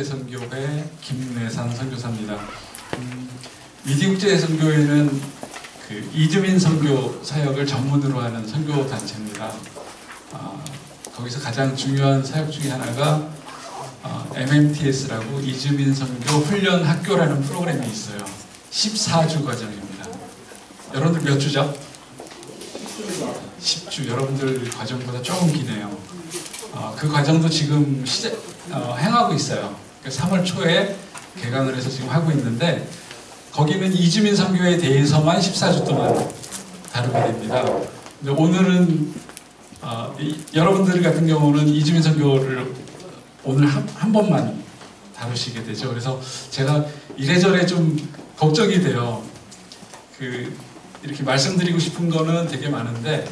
선교회 김내산 선교사입니다. 위기국제선교회는 그 이주민 선교 사역을 전문으로 하는 선교 단체입니다. 거기서 가장 중요한 사역 중에 하나가 MMTS라고 이주민 선교 훈련 학교라는 프로그램이 있어요. 14주 과정입니다. 여러분들 몇 주죠? 10주. 여러분들 과정보다 조금 기네요. 그 과정도 지금 행하고 있어요. 3월 초에 개강을 해서 지금 하고 있는데, 거기는 이주민 선교에 대해서만 14주 동안 다루게 됩니다. 근데 오늘은 여러분들 같은 경우는 이주민 선교를 오늘 한 번만 다루시게 되죠. 그래서 제가 이래저래 좀 걱정이 돼요. 이렇게 말씀드리고 싶은 거는 되게 많은데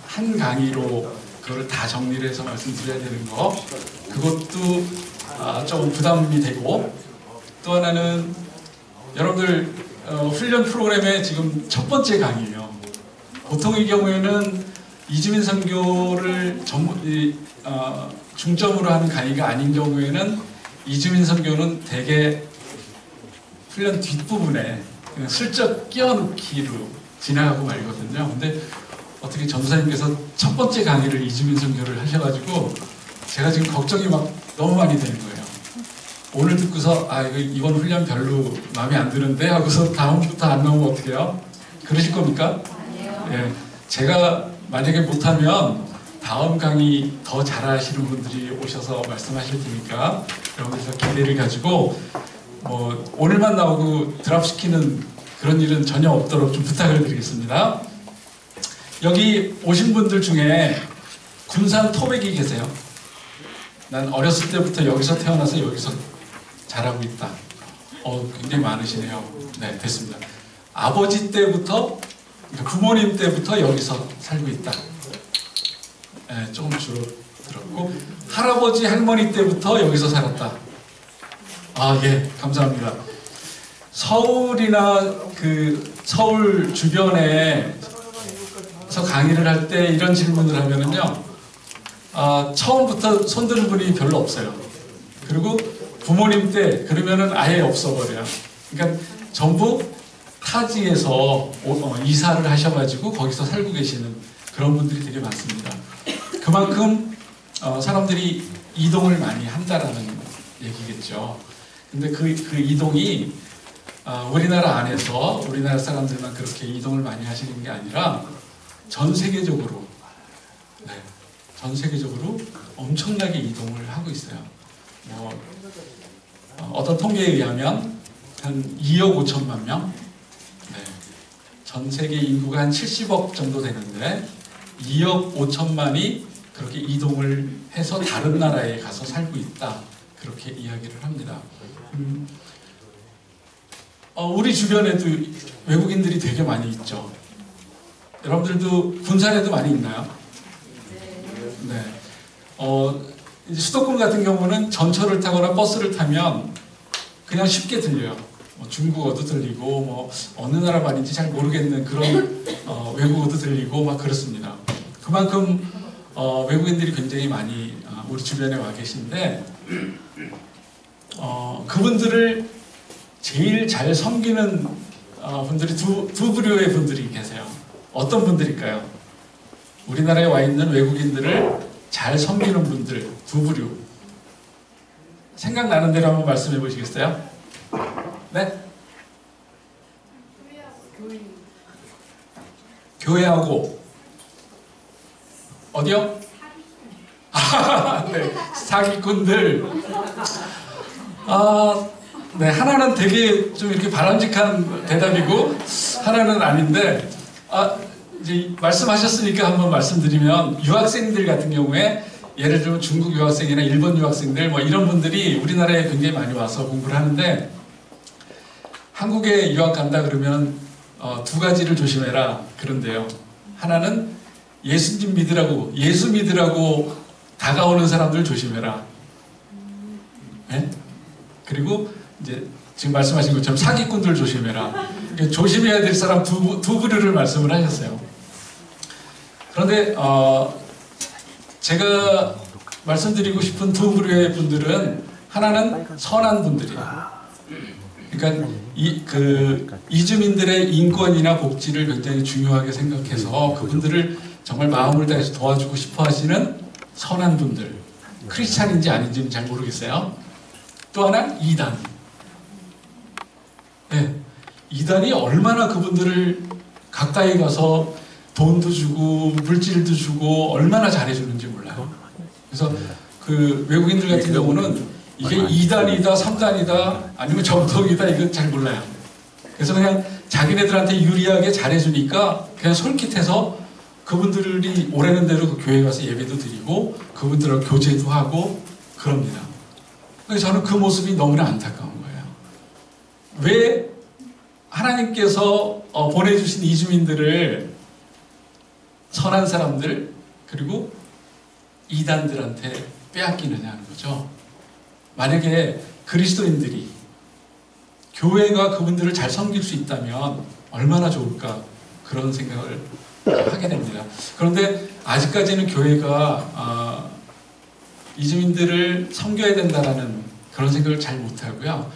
한 강의로 그거를 다 정리를 해서 말씀드려야 되는 거, 그것도 조금 부담이 되고, 또 하나는 여러분들 훈련 프로그램의 지금 첫 번째 강의예요. 보통의 경우에는 이주민 선교를 중점으로 하는 강의가 아닌 경우에는 이주민 선교는 대개 훈련 뒷부분에 그냥 슬쩍 끼워넣기로 지나가고 말거든요. 근데 어떻게 전도사님께서 첫 번째 강의를 이주민 선교를 하셔가지고 제가 지금 걱정이 막 너무 많이 되는 거예요. 오늘 듣고서 이번 훈련 별로 마음에 안 드는데 하고서 다음부터 안 나오면 어떡해요? 그러실 겁니까? 아니에요. 예, 제가 만약에 못하면 다음 강의 더 잘하시는 분들이 오셔서 말씀하실 테니까 여러분들 기대를 가지고 오늘만 나오고 드랍시키는 그런 일은 전혀 없도록 좀 부탁을 드리겠습니다. 여기 오신 분들 중에 군산 토백이 계세요? 난 어렸을 때부터 여기서 태어나서 여기서 자라고 있다. 굉장히 많으시네요. 네, 됐습니다. 아버지 때부터, 부모님 때부터 여기서 살고 있다. 네, 조금 줄어들었고, 할아버지, 할머니 때부터 여기서 살았다. 예, 감사합니다. 서울이나 서울 주변에서 강의를 할 때 이런 질문을 하면은요, 처음부터 손드는 분이 별로 없어요. 그리고 부모님 때 그러면은 아예 없어버려요. 그러니까 전부 타지에서 이사를 하셔가지고 거기서 살고 계시는 그런 분들이 되게 많습니다. 그만큼 사람들이 이동을 많이 한다라는 얘기겠죠. 근데 그 이동이 우리나라 안에서 우리나라 사람들만 그렇게 이동을 많이 하시는 게 아니라 전 세계적으로, 전 세계적으로 엄청나게 이동을 하고 있어요. 어떤 통계에 의하면 한 2억 5천만 명, 전 세계 인구가 한 70억 정도 되는데 2억 5천만이 그렇게 이동을 해서 다른 나라에 가서 살고 있다, 그렇게 이야기를 합니다. 우리 주변에도 외국인들이 되게 많이 있죠. 여러분들도 군산에도 많이 있나요? 네. 이제 수도권 같은 경우는 전철을 타거나 버스를 타면 그냥 쉽게 들려요. 중국어도 들리고, 어느 나라 말인지 잘 모르겠는 그런 외국어도 들리고 막 그렇습니다. 그만큼 외국인들이 굉장히 많이 우리 주변에 와 계신데, 그분들을 제일 잘 섬기는 분들이 두 부류의 분들이 계세요. 어떤 분들일까요? 우리나라에 와 있는 외국인들을 잘 섬기는 분들 두 부류. 생각나는 대로 한번 말씀해 보시겠어요? 네? 교회하고 어디요? 네, 사기꾼들. 네, 하나는 되게 좀 이렇게 바람직한 대답이고 하나는 아닌데, 이제 말씀하셨으니까 한번 말씀드리면, 유학생들 같은 경우에 예를 들면 중국 유학생이나 일본 유학생들 이런 분들이 우리나라에 굉장히 많이 와서 공부를 하는데, 한국에 유학 간다 그러면 두 가지를 조심해라 그런데요. 하나는 예수 믿으라고 다가오는 사람들 조심해라. 네? 그리고 이제 지금 말씀하신 것처럼 사기꾼들 조심해라. 조심해야 될 사람 두 부류를 말씀을 하셨어요. 그런데 제가 말씀드리고 싶은 두 부류의 분들은 하나는 선한 분들이에요. 그러니까 이주민들의 인권이나 복지를 굉장히 중요하게 생각해서 그분들을 정말 마음을 다해서 도와주고 싶어 하시는 선한 분들. 크리스찬인지 아닌지는 잘 모르겠어요. 또 하나 이단. 네, 이단이 얼마나 그분들을 가까이 가서 돈도 주고 물질도 주고 얼마나 잘해주는지 몰라요. 그래서 그 외국인들 같은 경우는 이게 2단이다 3단이다 아니면 정통이다 이건 잘 몰라요. 그래서 그냥 자기네들한테 유리하게 잘해주니까 그냥 솔깃해서 그분들이 오래는 대로 그 교회 가서 예배도 드리고 그분들하고 교제도 하고 그럽니다. 그래서 저는 그 모습이 너무나 안타까운 거예요. 왜 하나님께서 보내주신 이주민들을 선한 사람들 그리고 이단들한테 빼앗기느냐 하는 거죠. 만약에 그리스도인들이 교회가 그분들을 잘 섬길 수 있다면 얼마나 좋을까 그런 생각을 하게 됩니다. 그런데 아직까지는 교회가 이주민들을 섬겨야 된다는 그런 생각을 잘 못하고요.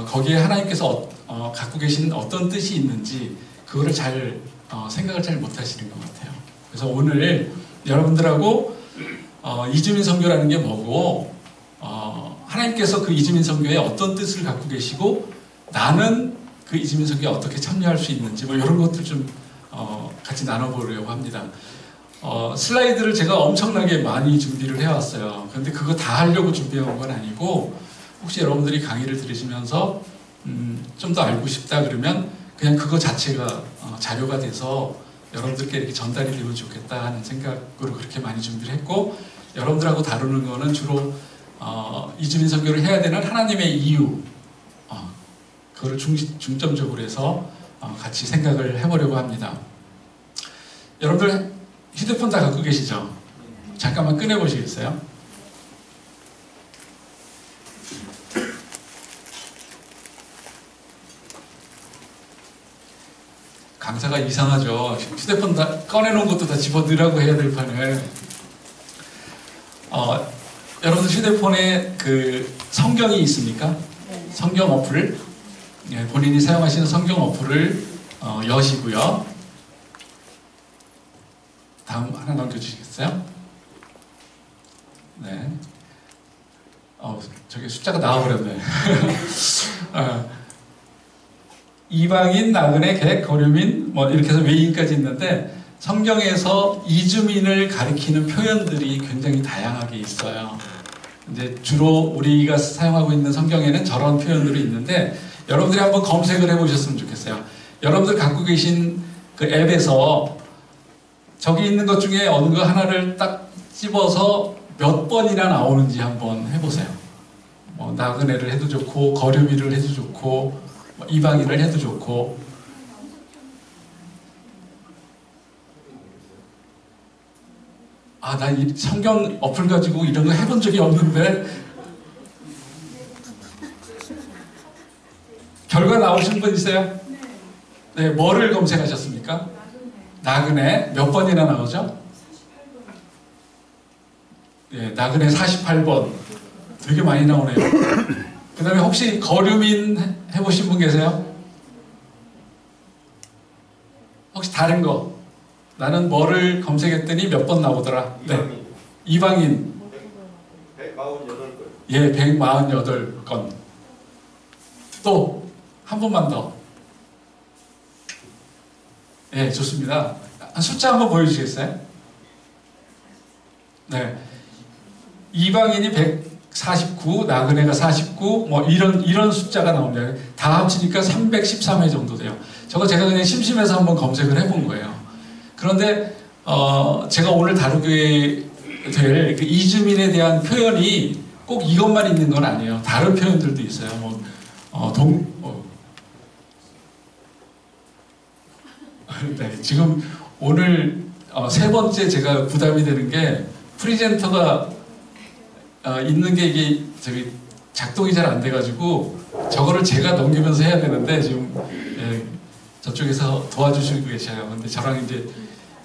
거기에 하나님께서 갖고 계신 어떤 뜻이 있는지 그거를 잘 생각을 잘 못하시는 것 같아요. 그래서 오늘 여러분들하고 이주민 선교라는 게 뭐고 하나님께서 그 이주민 선교에 어떤 뜻을 갖고 계시고 나는 그 이주민 선교에 어떻게 참여할 수 있는지 뭐 이런 것들 좀 같이 나눠보려고 합니다. 슬라이드를 제가 엄청나게 많이 준비를 해왔어요. 그런데 그거 다 하려고 준비해온 건 아니고 혹시 여러분들이 강의를 들으시면서 좀 더 알고 싶다 그러면 그냥 그거 자체가 자료가 돼서 여러분들께 이렇게 전달이 되면 좋겠다 하는 생각으로 그렇게 많이 준비를 했고 여러분들하고 다루는 거는 주로 이주민 선교를 해야 되는 하나님의 이유 그거를 중점적으로 해서 같이 생각을 해보려고 합니다. 여러분들 휴대폰 다 갖고 계시죠? 잠깐만 꺼내보시겠어요? 강사가 이상하죠. 휴대폰 다 꺼내놓은 것도 다 집어넣으라고 해야 될 판을. 여러분들 휴대폰에 그 성경이 있습니까? 성경 어플을 본인이 사용하시는 성경 어플을 여시고요. 다음 하나 넘겨주시겠어요? 네. 저기 숫자가 나와버렸네. 이방인, 나그네, 객, 거류민 뭐 이렇게 해서 외인까지 있는데 성경에서 이주민을 가리키는 표현들이 굉장히 다양하게 있어요. 이제 주로 우리가 사용하고 있는 성경에는 저런 표현들이 있는데 여러분들이 한번 검색을 해보셨으면 좋겠어요. 여러분들 갖고 계신 그 앱에서 저기 있는 것 중에 어느 거 하나를 딱 집어서 몇 번이나 나오는지 한번 해보세요. 뭐 나그네를 해도 좋고 거류민을 해도 좋고 이방인을 해도 좋고 나 이 성경 어플 가지고 이런 거 해본 적이 없는데 결과 나오신 분 있어요? 네, 뭐를 검색하셨습니까? 나그네 몇 번이나 나오죠? 네, 나그네 48번 되게 많이 나오네요. 그 다음에 혹시 거류민 해보신 분 계세요? 혹시 다른 거? 나는 뭐를 검색했더니 몇 번 나오더라? 네. 이방인 148건. 예, 148건. 또 한 번만 더. 예, 좋습니다. 숫자 한번 보여주시겠어요? 네. 이방인이 149, 나그네가 49, 뭐 이런 숫자가 나옵니다. 다 합치니까 313회 정도 돼요. 저거 제가 그냥 심심해서 한번 검색을 해본 거예요. 그런데 제가 오늘 다루게 될 그 이주민에 대한 표현이 꼭 이것만 있는 건 아니에요. 다른 표현들도 있어요. 네, 지금 오늘 세 번째 제가 부담이 되는 게 프리젠터가 있는 게 이게 저기 작동이 잘 안 돼가지고 저거를 제가 넘기면서 해야 되는데 지금 저쪽에서 도와주시고 계셔요. 근데 저랑 이제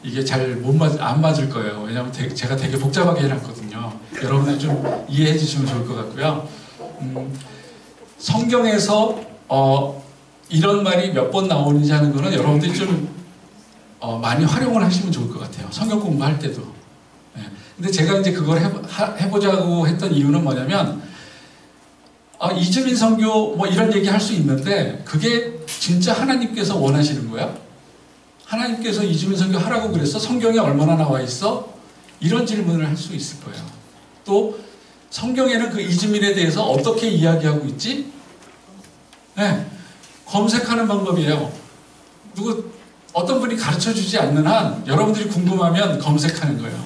이게 잘 안 맞을 거예요. 왜냐하면 제가 되게 복잡하게 해놨거든요. 여러분들 좀 이해해 주시면 좋을 것 같고요. 성경에서 이런 말이 몇 번 나오는지 하는 거는 여러분들이 좀 많이 활용을 하시면 좋을 것 같아요. 성경 공부할 때도. 예. 근데 제가 이제 그걸 해보자고 했던 이유는 뭐냐면, 이주민 선교 뭐 이런 얘기 할 수 있는데, 그게 진짜 하나님께서 원하시는 거야? 하나님께서 이주민 선교 하라고 그랬어? 성경에 얼마나 나와 있어? 이런 질문을 할 수 있을 거예요. 또 성경에는 그 이주민에 대해서 어떻게 이야기하고 있지? 네, 검색하는 방법이에요. 어떤 분이 가르쳐주지 않는 한 여러분들이 궁금하면 검색하는 거예요.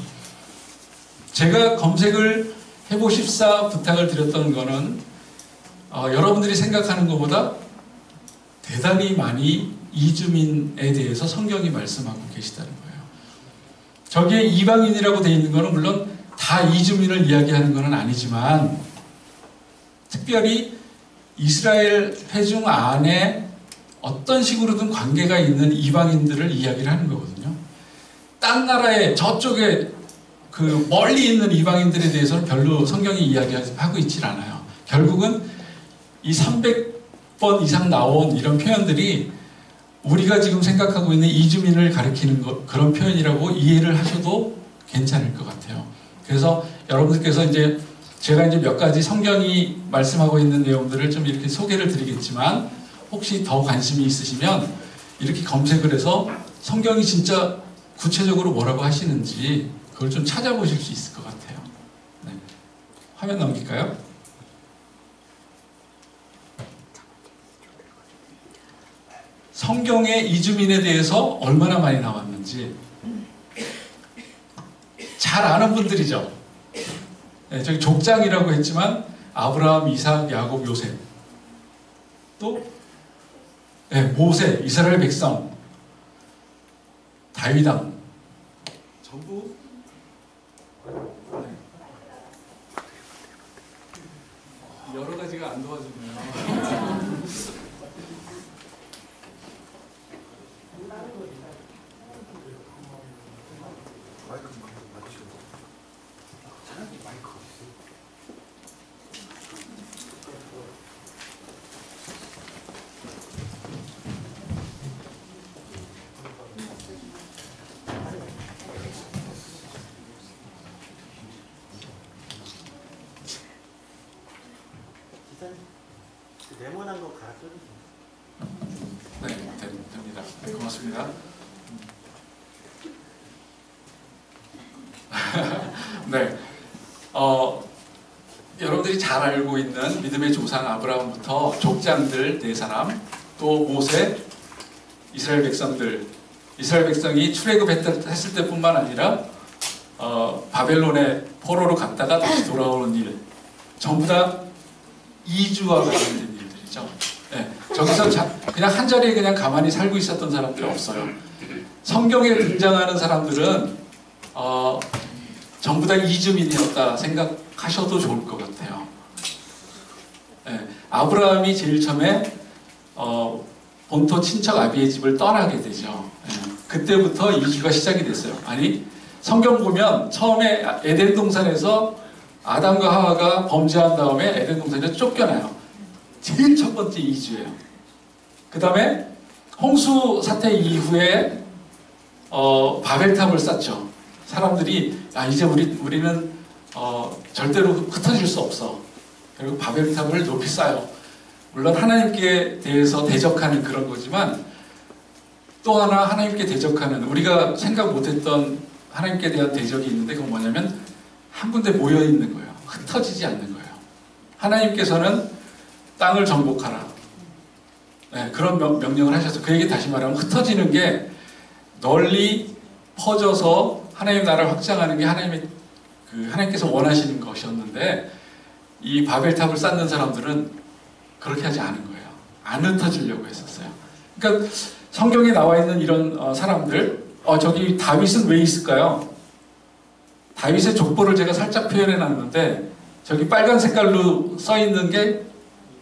제가 검색을 해보십사 부탁을 드렸던 거는 여러분들이 생각하는 것보다 대단히 많이 이주민에 대해서 성경이 말씀하고 계시다는 거예요. 저기에 이방인이라고 되어 있는 거는 물론 다 이주민을 이야기하는 것은 아니지만 특별히 이스라엘 회중 안에 어떤 식으로든 관계가 있는 이방인들을 이야기를 하는 거거든요. 딴 나라에 저쪽에 그 멀리 있는 이방인들에 대해서는 별로 성경이 이야기하고 있질 않아요. 결국은 이 300번 이상 나온 이런 표현들이 우리가 지금 생각하고 있는 이주민을 가리키는 그런 표현이라고 이해를 하셔도 괜찮을 것 같아요. 그래서 여러분들께서 이제 제가 이제 몇 가지 성경이 말씀하고 있는 내용들을 좀 이렇게 소개를 드리겠지만 혹시 더 관심이 있으시면 이렇게 검색을 해서 성경이 진짜 구체적으로 뭐라고 하시는지 그걸 좀 찾아보실 수 있을 것 같아요. 네. 화면 넘길까요? 성경에 이주민에 대해서 얼마나 많이 나왔는지 잘 아는 분들이죠. 네, 저기 족장이라고 했지만 아브라함, 이삭, 야곱, 요셉, 또 네, 모세, 이스라엘 백성, 다윗왕 전부 여러 가지가 안 도와주네요. 네모난 거 갈아줘주세요. 네, 됩니다. 네, 고맙습니다. 네, 여러분들이 잘 알고 있는 믿음의 조상 아브라함부터 족장들 네 사람, 또 모세, 이스라엘 백성들, 이스라엘 백성이 출애굽했을 때뿐만 아니라 바벨론의 포로로 갔다가 다시 돌아오는 일, 전부 다 이주와 관련된 일들이죠. 네, 저기서 그냥 한 자리에 그냥 가만히 살고 있었던 사람들이 없어요. 성경에 등장하는 사람들은 전부 다 이주민이었다 생각하셔도 좋을 것 같아요. 네, 아브라함이 제일 처음에 본토 친척 아비의 집을 떠나게 되죠. 네, 그때부터 이주가 시작이 됐어요. 아니, 성경 보면 처음에 에덴 동산에서 아담과 하와가 범죄한 다음에 에덴 동산에서 쫓겨나요. 제일 첫 번째 이주예요. 그 다음에 홍수 사태 이후에 바벨탑을 쌓죠. 사람들이 이제 우리는 절대로 흩어질 수 없어. 그리고 바벨탑을 높이 쌓아요. 물론 하나님께 대해서 대적하는 그런 거지만 또 하나 하나님께 대적하는 우리가 생각 못했던 하나님께 대한 대적이 있는데 그건 뭐냐면 한 군데 모여 있는 거예요. 흩어지지 않는 거예요. 하나님께서는 땅을 정복하라. 네, 그런 명령을 하셔서 그 얘기 다시 말하면 흩어지는 게 널리 퍼져서 하나님의 나라를 확장하는 게 하나님께서 원하시는 것이었는데 이 바벨탑을 쌓는 사람들은 그렇게 하지 않은 거예요. 안 흩어지려고 했었어요. 그러니까 성경에 나와 있는 이런 사람들, 저기 다윗은 왜 있을까요? 다윗의 족보를 제가 살짝 표현해 놨는데 저기 빨간 색깔로 써 있는 게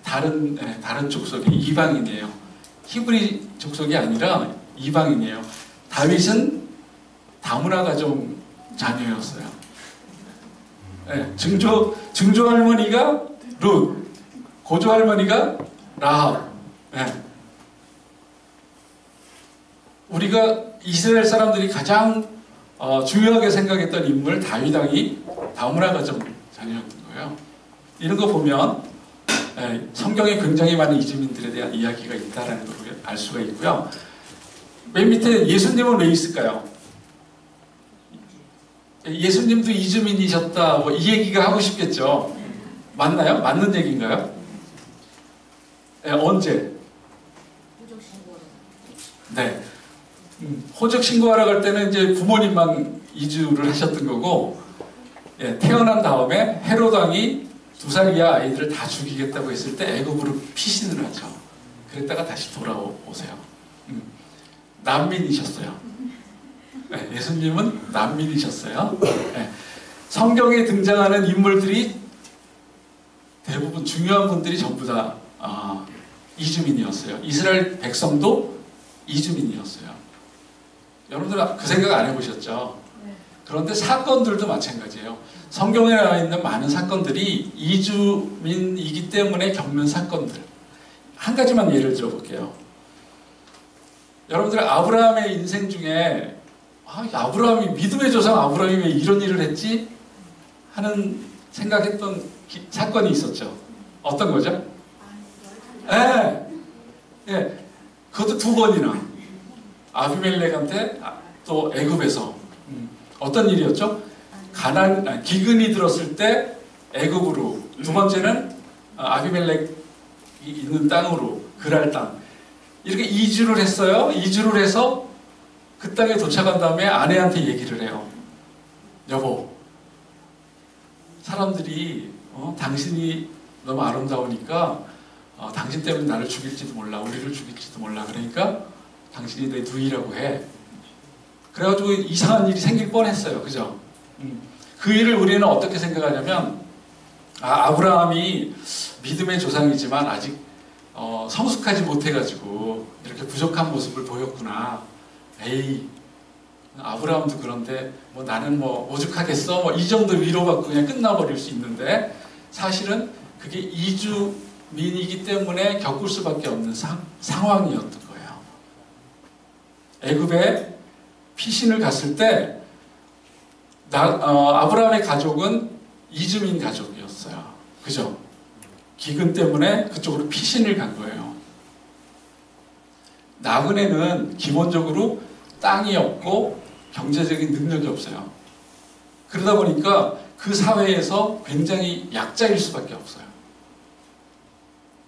다른 족속이 이방인이에요. 히브리 족속이 아니라 이방인이에요. 다윗은 다문화 가정 자녀였어요. 네, 증조 할머니가 룻, 고조 할머니가 라합. 예. 우리가 이스라엘 사람들이 가장 중요하게 생각했던 인물 다윗 왕이 다문화 가정 자녀였던 거예요. 이런 거 보면 성경에 굉장히 많은 이주민들에 대한 이야기가 있다는 걸 알 수가 있고요. 맨 밑에 예수님은 왜 있을까요? 예수님도 이주민이셨다, 뭐 이 얘기가 하고 싶겠죠. 맞나요? 맞는 얘기인가요? 언제? 네. 호적 신고하러 갈 때는 이제 부모님만 이주를 하셨던 거고, 태어난 다음에 헤롯 왕이 2살 이하 아이들을 다 죽이겠다고 했을 때 애굽으로 피신을 하죠. 그랬다가 다시 돌아오세요. 난민이셨어요. 예수님은 난민이셨어요. 성경에 등장하는 인물들이 대부분 중요한 분들이 전부 다 이주민이었어요. 이스라엘 백성도 이주민이었어요. 여러분들 그 생각 안 해보셨죠? 그런데 사건들도 마찬가지예요. 성경에 나와 있는 많은 사건들이 이주민이기 때문에 겪는 사건들. 한 가지만 예를 들어볼게요. 여러분들 아브라함의 인생 중에 아브라함이 믿음의 조상 아브라함이 왜 이런 일을 했지? 하는 생각했던 사건이 있었죠. 어떤 거죠? 그것도 2번이나 아비멜렉한테 또 애굽에서 어떤 일이었죠? 기근이 들었을 때 애굽으로, 2번째는 아비멜렉이 있는 땅으로, 그랄 땅, 이렇게 이주를 했어요. 이주를 해서 그 땅에 도착한 다음에 아내한테 얘기를 해요. 여보, 사람들이 당신이 너무 아름다우니까 당신 때문에 나를 죽일지도 몰라, 우리를 죽일지도 몰라. 그러니까 당신이 내 누이라고 해. 그래가지고 이상한 일이 생길 뻔했어요. 그죠? 그 일을 우리는 어떻게 생각하냐면, 아브라함이 믿음의 조상이지만 아직 성숙하지 못해가지고 이렇게 부족한 모습을 보였구나. 에이, 아브라함도 그런데 뭐 나는 뭐 오죽하겠어? 뭐 이 정도 위로받고 그냥 끝나버릴 수 있는데, 사실은 그게 이주민이기 때문에 겪을 수밖에 없는 상황이었던 거예요. 애굽에 피신을 갔을 때 아브라함의 가족은 이주민 가족이었어요. 그죠? 기근 때문에 그쪽으로 피신을 간 거예요. 나그네는 기본적으로 땅이 없고 경제적인 능력이 없어요. 그러다 보니까 그 사회에서 굉장히 약자일 수밖에 없어요.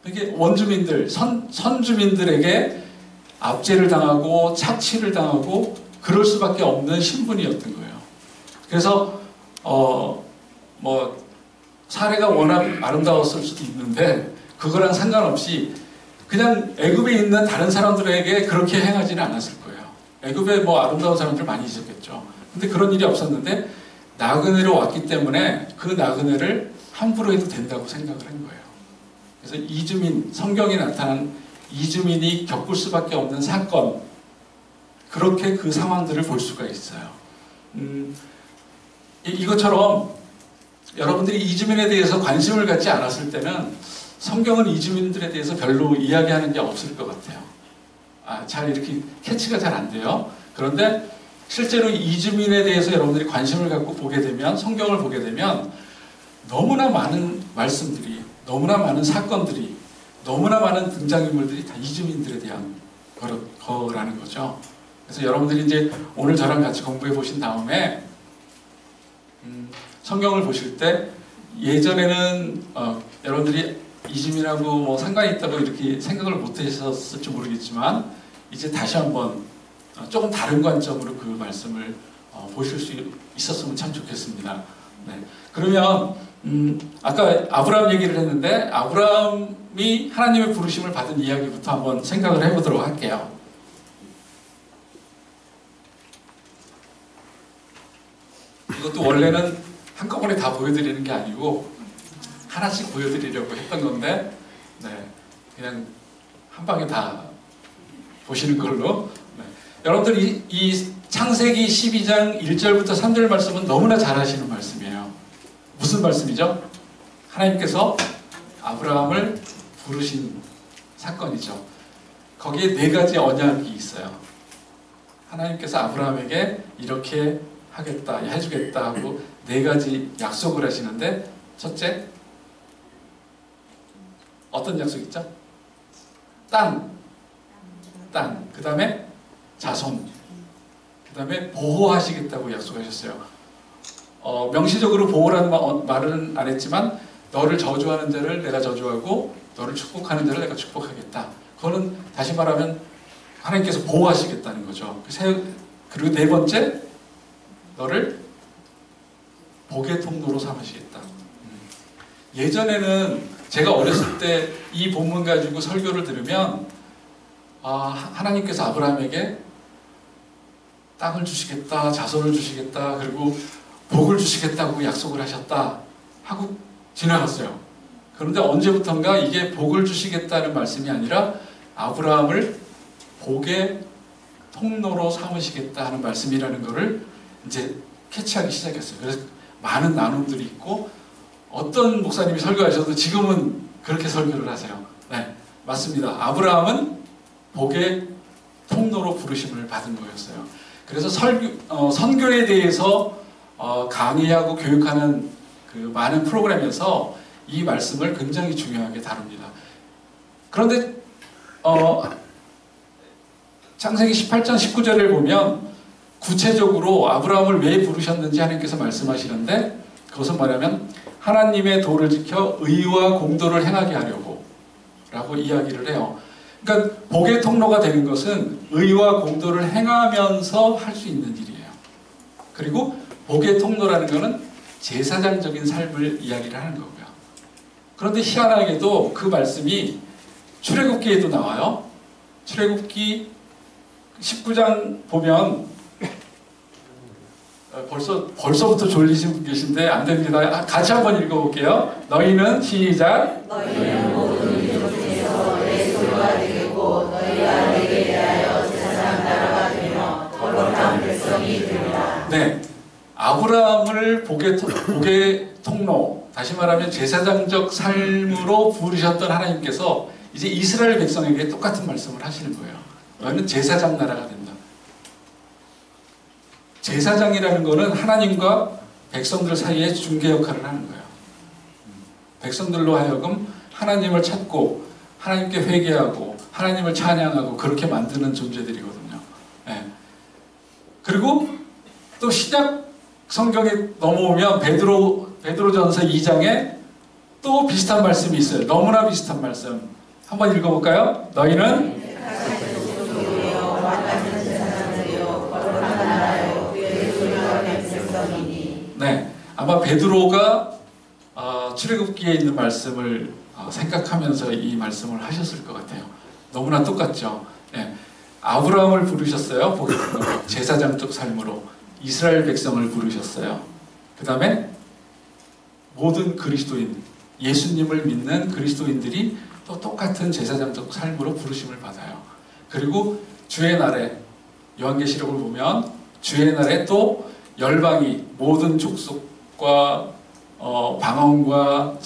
이게 원주민들, 선주민들에게 압제를 당하고 착취를 당하고 그럴 수밖에 없는 신분이었던 거예요. 그래서 뭐 사례가 워낙 아름다웠을 수도 있는데 그거랑 상관없이 그냥 애굽에 있는 다른 사람들에게 그렇게 행하지는 않았을 거예요. 애굽에 뭐 아름다운 사람들 많이 있었겠죠. 근데 그런 일이 없었는데 나그네로 왔기 때문에 그 나그네를 함부로 해도 된다고 생각을 한 거예요. 그래서 이주민, 성경에 나타난 이주민이 겪을 수밖에 없는 사건, 그렇게 그 상황들을 볼 수가 있어요. 이것처럼 여러분들이 이주민에 대해서 관심을 갖지 않았을 때는 성경은 이주민들에 대해서 별로 이야기하는 게 없을 것 같아요. 잘 이렇게 캐치가 잘 안 돼요. 그런데 실제로 이주민에 대해서 여러분들이 관심을 갖고 보게 되면, 성경을 보게 되면 너무나 많은 말씀들이, 너무나 많은 사건들이, 너무나 많은 등장인물들이 다 이주민들에 대한 거라는 거죠. 그래서 여러분들이 이제 오늘 저랑 같이 공부해 보신 다음에 성경을 보실 때 예전에는 여러분들이 이주민하고 뭐 상관이 있다고 이렇게 생각을 못 하셨을지 모르겠지만 이제 다시 한번 조금 다른 관점으로 그 말씀을 보실 수 있었으면 참 좋겠습니다. 네. 그러면 아까 아브라함 얘기를 했는데 아브라함이 하나님의 부르심을 받은 이야기부터 한번 생각을 해보도록 할게요. 이것도 원래는 한꺼번에 다 보여드리는 게 아니고 하나씩 보여드리려고 했던 건데, 네, 그냥 한 방에 다 보시는 걸로. 네. 여러분들 이 창세기 12장 1절부터 3절 말씀은 너무나 잘 아시는 말씀이에요. 무슨 말씀이죠? 하나님께서 아브라함을 부르신 사건이죠. 거기에 네 가지 언약이 있어요. 하나님께서 아브라함에게 이렇게 하겠다, 해주겠다 하고 네 가지 약속을 하시는데, 첫째, 어떤 약속 있죠? 땅. 그 다음에 자손, 그 다음에 보호하시겠다고 약속하셨어요. 명시적으로 보호라는 말은 안 했지만, 너를 저주하는 자를 내가 저주하고 너를 축복하는 자를 내가 축복하겠다. 그거는 다시 말하면 하나님께서 보호하시겠다는 거죠. 그리고 네 번째, 너를 복의 통로로 삼으시겠다. 예전에는 제가 어렸을 때 이 본문 가지고 설교를 들으면, 하나님께서 아브라함에게 땅을 주시겠다, 자손을 주시겠다, 그리고 복을 주시겠다고 약속을 하셨다 하고 지나갔어요. 그런데 언제부턴가 이게 복을 주시겠다는 말씀이 아니라 아브라함을 복의 통로로 삼으시겠다 하는 말씀이라는 것을 이제 캐치하기 시작했어요. 그래서 많은 나눔들이 있고, 어떤 목사님이 설교하셔도 지금은 그렇게 설교를 하세요. 네, 맞습니다. 아브라함은 복의 통로로 부르심을 받은 거였어요. 그래서 선교에 대해서 강의하고 교육하는 그 많은 프로그램에서 이 말씀을 굉장히 중요하게 다룹니다. 그런데 창세기 18장 19절을 보면 구체적으로 아브라함을 왜 부르셨는지 하나님께서 말씀하시는데, 그것은 뭐냐면 하나님의 도를 지켜 의와 공도를 행하게 하려고 라고 이야기를 해요. 그러니까 복의 통로가 되는 것은 의와 공도를 행하면서 할 수 있는 일이에요. 그리고 복의 통로라는 것은 제사장적인 삶을 이야기를 하는 거고요. 그런데 희한하게도 그 말씀이 출애굽기에도 나와요. 출애굽기 19장 보면 벌써부터 졸리신 분 계신데 안 됩니다. 같이 한번 읽어볼게요. 너희는 시작. 너희는 모든 민족 중에서 내 소유가 되겠고 너희가 내게 대하여 제사장 나라가 되며 거룩한 백성이 되리라. 네, 아브라함을 복의 통로, 다시 말하면 제사장적 삶으로 부르셨던 하나님께서 이제 이스라엘 백성에게 똑같은 말씀을 하시는 거예요. 너희는 제사장 나라가 된다. 제사장이라는 것은 하나님과 백성들 사이에 중개 역할을 하는 거예요. 백성들로 하여금 하나님을 찾고 하나님께 회개하고 하나님을 찬양하고 그렇게 만드는 존재들이거든요. 네. 그리고 또 신약 성경에 넘어오면 베드로전서 2장에 또 비슷한 말씀이 있어요. 너무나 비슷한 말씀. 한번 읽어볼까요? 너희는 네, 아마 베드로가 출애굽기에 있는 말씀을 생각하면서 이 말씀을 하셨을 것 같아요. 너무나 똑같죠. 네, 아브라함을 부르셨어요. 제사장적 삶으로 이스라엘 백성을 부르셨어요. 그 다음에 모든 그리스도인, 예수님을 믿는 그리스도인들이 또 똑같은 제사장적 삶으로 부르심을 받아요. 그리고 주의 날에, 요한계시록을 보면 주의 날에 또 열방이 모든 족속과 방언과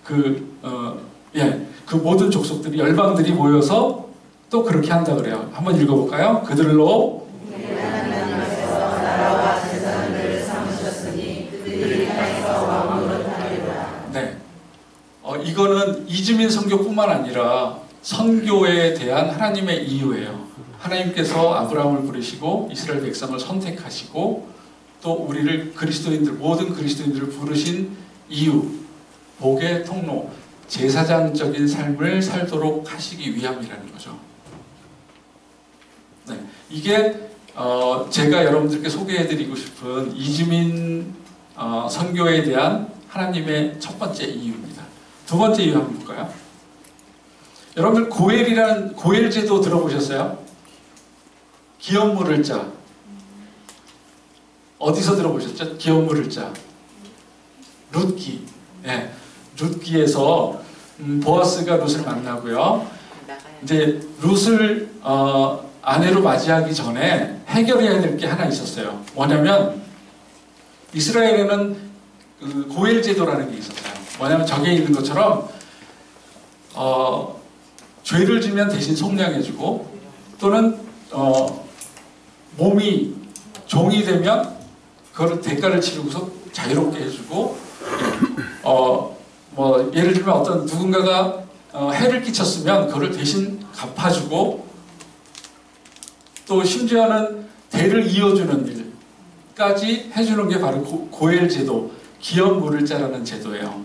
그 모든 족속들이, 열방들이 모여서 또 그렇게 한다 그래요. 한번 읽어볼까요? 그들로 네, 이거는 이주민 선교뿐만 아니라 선교에 대한 하나님의 이유예요. 하나님께서 아브라함을 부르시고 이스라엘 백성을 선택하시고 또 우리를 그리스도인들, 모든 그리스도인들을 부르신 이유, 복의 통로, 제사장적인 삶을 살도록 하시기 위함이라는 거죠. 네, 이게 제가 여러분들께 소개해드리고 싶은 이주민 선교에 대한 하나님의 첫 번째 이유입니다. 두 번째 이유 한번 볼까요? 여러분들 고엘이라는 제도 들어보셨어요? 기업 물을 자. 어디서 들어보셨죠? 기업 물을 자. 룻기. 네, 룻기에서 보아스가 룻을 만나고요. 이제 룻을 아내로 맞이하기 전에 해결해야 될 게 하나 있었어요. 뭐냐면 이스라엘에는 그 고엘 제도라는 게 있었어요. 뭐냐면 저기에 있는 것처럼 죄를 지면 대신 속량해주고 또는 몸이 종이 되면 그걸 대가를 치르고서 자유롭게 해주고 뭐 예를 들면 어떤 누군가가 해를 끼쳤으면 그걸 대신 갚아주고 또 심지어는 대를 이어주는 일까지 해주는 게 바로 고엘 제도, 기업 물을 자라는 제도예요.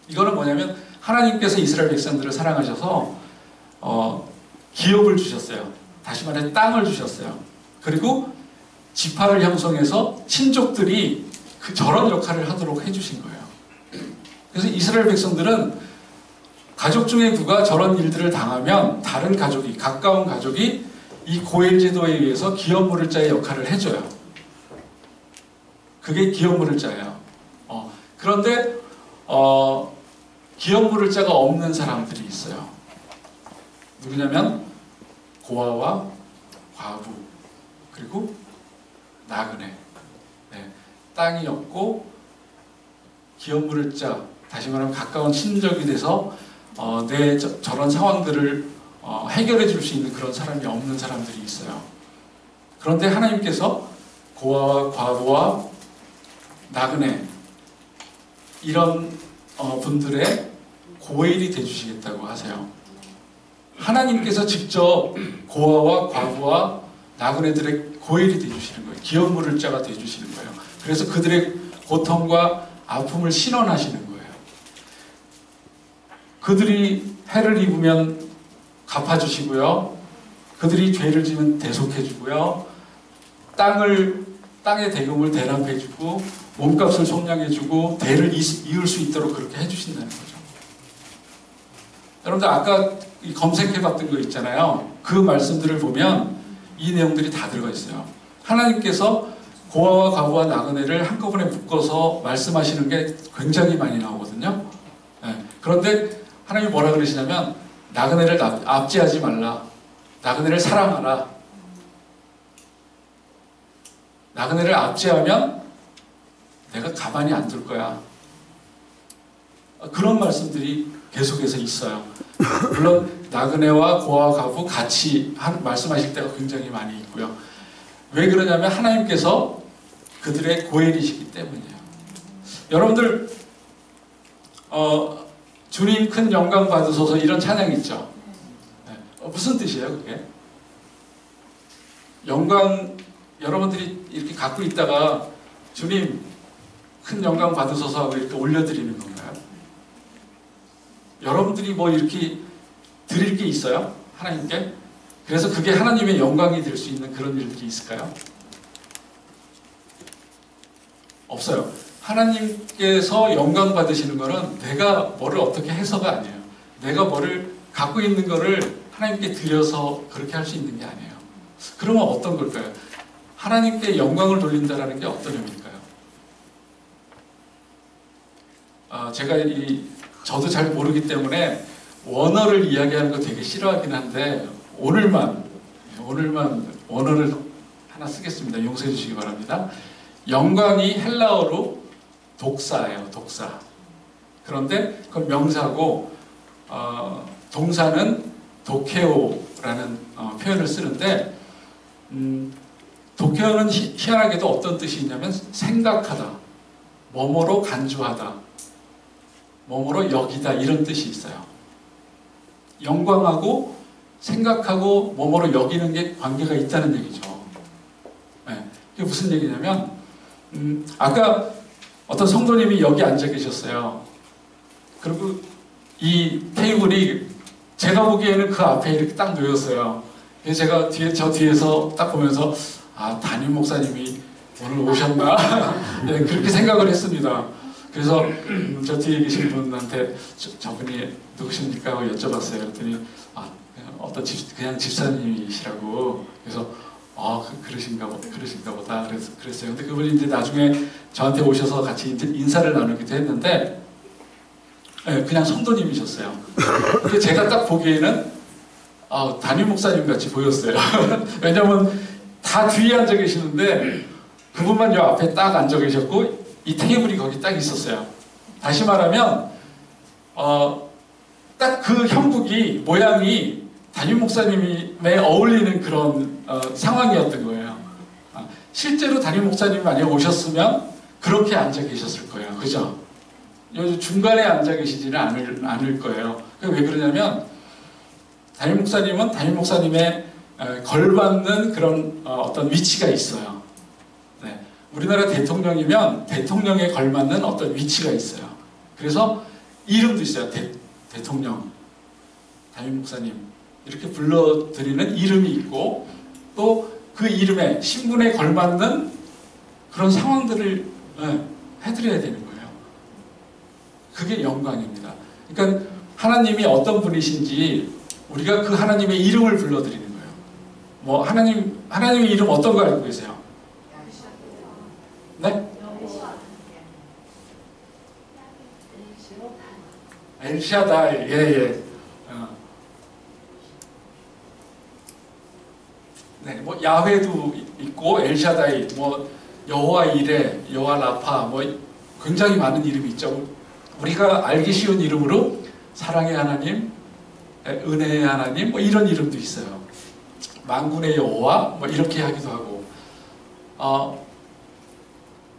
이거는 뭐냐면 하나님께서 이스라엘 백성들을 사랑하셔서 기업을 주셨어요. 다시 말해 땅을 주셨어요. 그리고 지파를 형성해서 친족들이 저런 역할을 하도록 해주신 거예요. 그래서 이스라엘 백성들은 가족 중에 누가 저런 일들을 당하면 다른 가족이, 가까운 가족이 이 고엘 제도에 의해서 기업 물을 자의 역할을 해줘요. 그게 기업 물을 자예요. 그런데 기업 물을 자가 없는 사람들이 있어요. 누구냐면 고아와 과부 그리고 나그네. 네, 땅이 없고 기업 물을 자, 다시 말하면 가까운 친족이 돼서 내 저런 상황들을 해결해 줄 수 있는 그런 사람이 없는 사람들이 있어요. 그런데 하나님께서 고아와 과부와 나그네 이런 분들의 고엘이 되주시겠다고 하세요. 하나님께서 직접 고아와 과부와 나그네들의 고엘이 되주시는 거예요. 기업 물을 자가 되주시는 거예요. 그래서 그들의 고통과 아픔을 신원하시는 거예요. 그들이 해를 입으면 갚아주시고요. 그들이 죄를 지면 대속해주고요. 땅의 대금을 대납해주고 몸값을 속량해주고 대를 이을 수 있도록 그렇게 해주신다는 거죠. 여러분들 아까 검색해봤던 거 있잖아요. 그 말씀들을 보면 이 내용들이 다 들어가 있어요. 하나님께서 고아와 과부와 나그네를 한꺼번에 묶어서 말씀하시는 게 굉장히 많이 나오거든요. 네. 그런데 하나님이 뭐라 그러시냐면 나그네를 압제하지 말라. 나그네를 사랑하라. 나그네를 압제하면 내가 가만히 안 둘 거야. 그런 말씀들이 계속해서 있어요. 물론 나그네와 고아와 과부 같이 말씀하실 때가 굉장히 많이 있고요. 왜 그러냐면 하나님께서 그들의 고엘이시기 때문이에요. 여러분들 주님 큰 영광 받으소서 이런 찬양 있죠. 네. 무슨 뜻이에요 그게? 영광 여러분들이 이렇게 갖고 있다가 주님 큰 영광 받으소서 하고 이렇게 올려드리는 건가요? 여러분들이 뭐 이렇게 드릴 게 있어요? 하나님께? 그래서 그게 하나님의 영광이 될 수 있는 그런 일들이 있을까요? 없어요. 하나님께서 영광 받으시는 거는 내가 뭐를 어떻게 해서가 아니에요. 내가 뭐를 갖고 있는 거를 하나님께 드려서 그렇게 할 수 있는 게 아니에요. 그러면 어떤 걸까요? 하나님께 영광을 돌린다는 게 어떤 의미일까요? 제가 저도 잘 모르기 때문에 원어를 이야기하는 거 되게 싫어하긴 한데 오늘만 원어를 하나 쓰겠습니다. 용서해 주시기 바랍니다. 영광이 헬라어로 독사예요. 독사. 그런데 그건 명사고 동사는 도케오라는 표현을 쓰는데 도케오는 희한하게도 어떤 뜻이 있냐면 생각하다, 뭐뭐로 간주하다, 뭐뭐로 여기다 이런 뜻이 있어요. 영광하고 생각하고 뭐뭐로 여기는 게 관계가 있다는 얘기죠. 네. 이게 무슨 얘기냐면 아까 어떤 성도님이 여기 앉아 계셨어요. 그리고 이 테이블이 제가 보기에는 그 앞에 이렇게 딱 놓였어요. 그래서 제가 저 뒤에서 딱 보면서 담임 목사님이 오늘 오셨나? 네, 그렇게 생각을 했습니다. 그래서 저 뒤에 계신 분한테 저분이 누구십니까? 하고 여쭤봤어요. 그랬더니 어떤 그냥 집사님이시라고. 그래서 그러신가 보다. 그랬어요. 근데 그분이 이제 나중에 저한테 오셔서 같이 인사를 나누기도 했는데, 네, 그냥 성도님이셨어요. 근데 제가 딱 보기에는 담임 목사님 같이 보였어요. 왜냐면 다 뒤에 앉아 계시는데 그분만 요 앞에 딱 앉아 계셨고 이 테이블이 거기 딱 있었어요. 다시 말하면 딱 그 형국이 모양이 담임 목사님에 어울리는 그런 상황이었던 거예요. 실제로 담임 목사님이 만약에 오셨으면 그렇게 앉아 계셨을 거예요. 그죠? 여기 중간에 앉아 계시지는 않을 거예요. 왜 그러냐면 담임 목사님은 담임 목사님의 걸맞는 그런 어떤 위치가 있어요. 네. 우리나라 대통령이면 대통령에 걸맞는 어떤 위치가 있어요. 그래서 이름도 있어요. 대통령, 담임 목사님 이렇게 불러드리는 이름이 있고 또 그 이름에 신분에 걸맞는 그런 상황들을 해드려야 되는 거예요. 그게 영광입니다. 그러니까 하나님이 어떤 분이신지 우리가 그 하나님의 이름을 불러드리는 거예요. 뭐 하나님의 이름 어떤 거 알고 계세요? 네? 엘샤다이. 예. 네, 뭐 야훼도 있고 엘샤다이, 뭐 여호와 이레, 여호와 라파, 뭐 굉장히 많은 이름이 있죠. 우리가 알기 쉬운 이름으로 사랑의 하나님, 은혜의 하나님, 뭐 이런 이름도 있어요. 만군의 여호와, 뭐 이렇게 하기도 하고.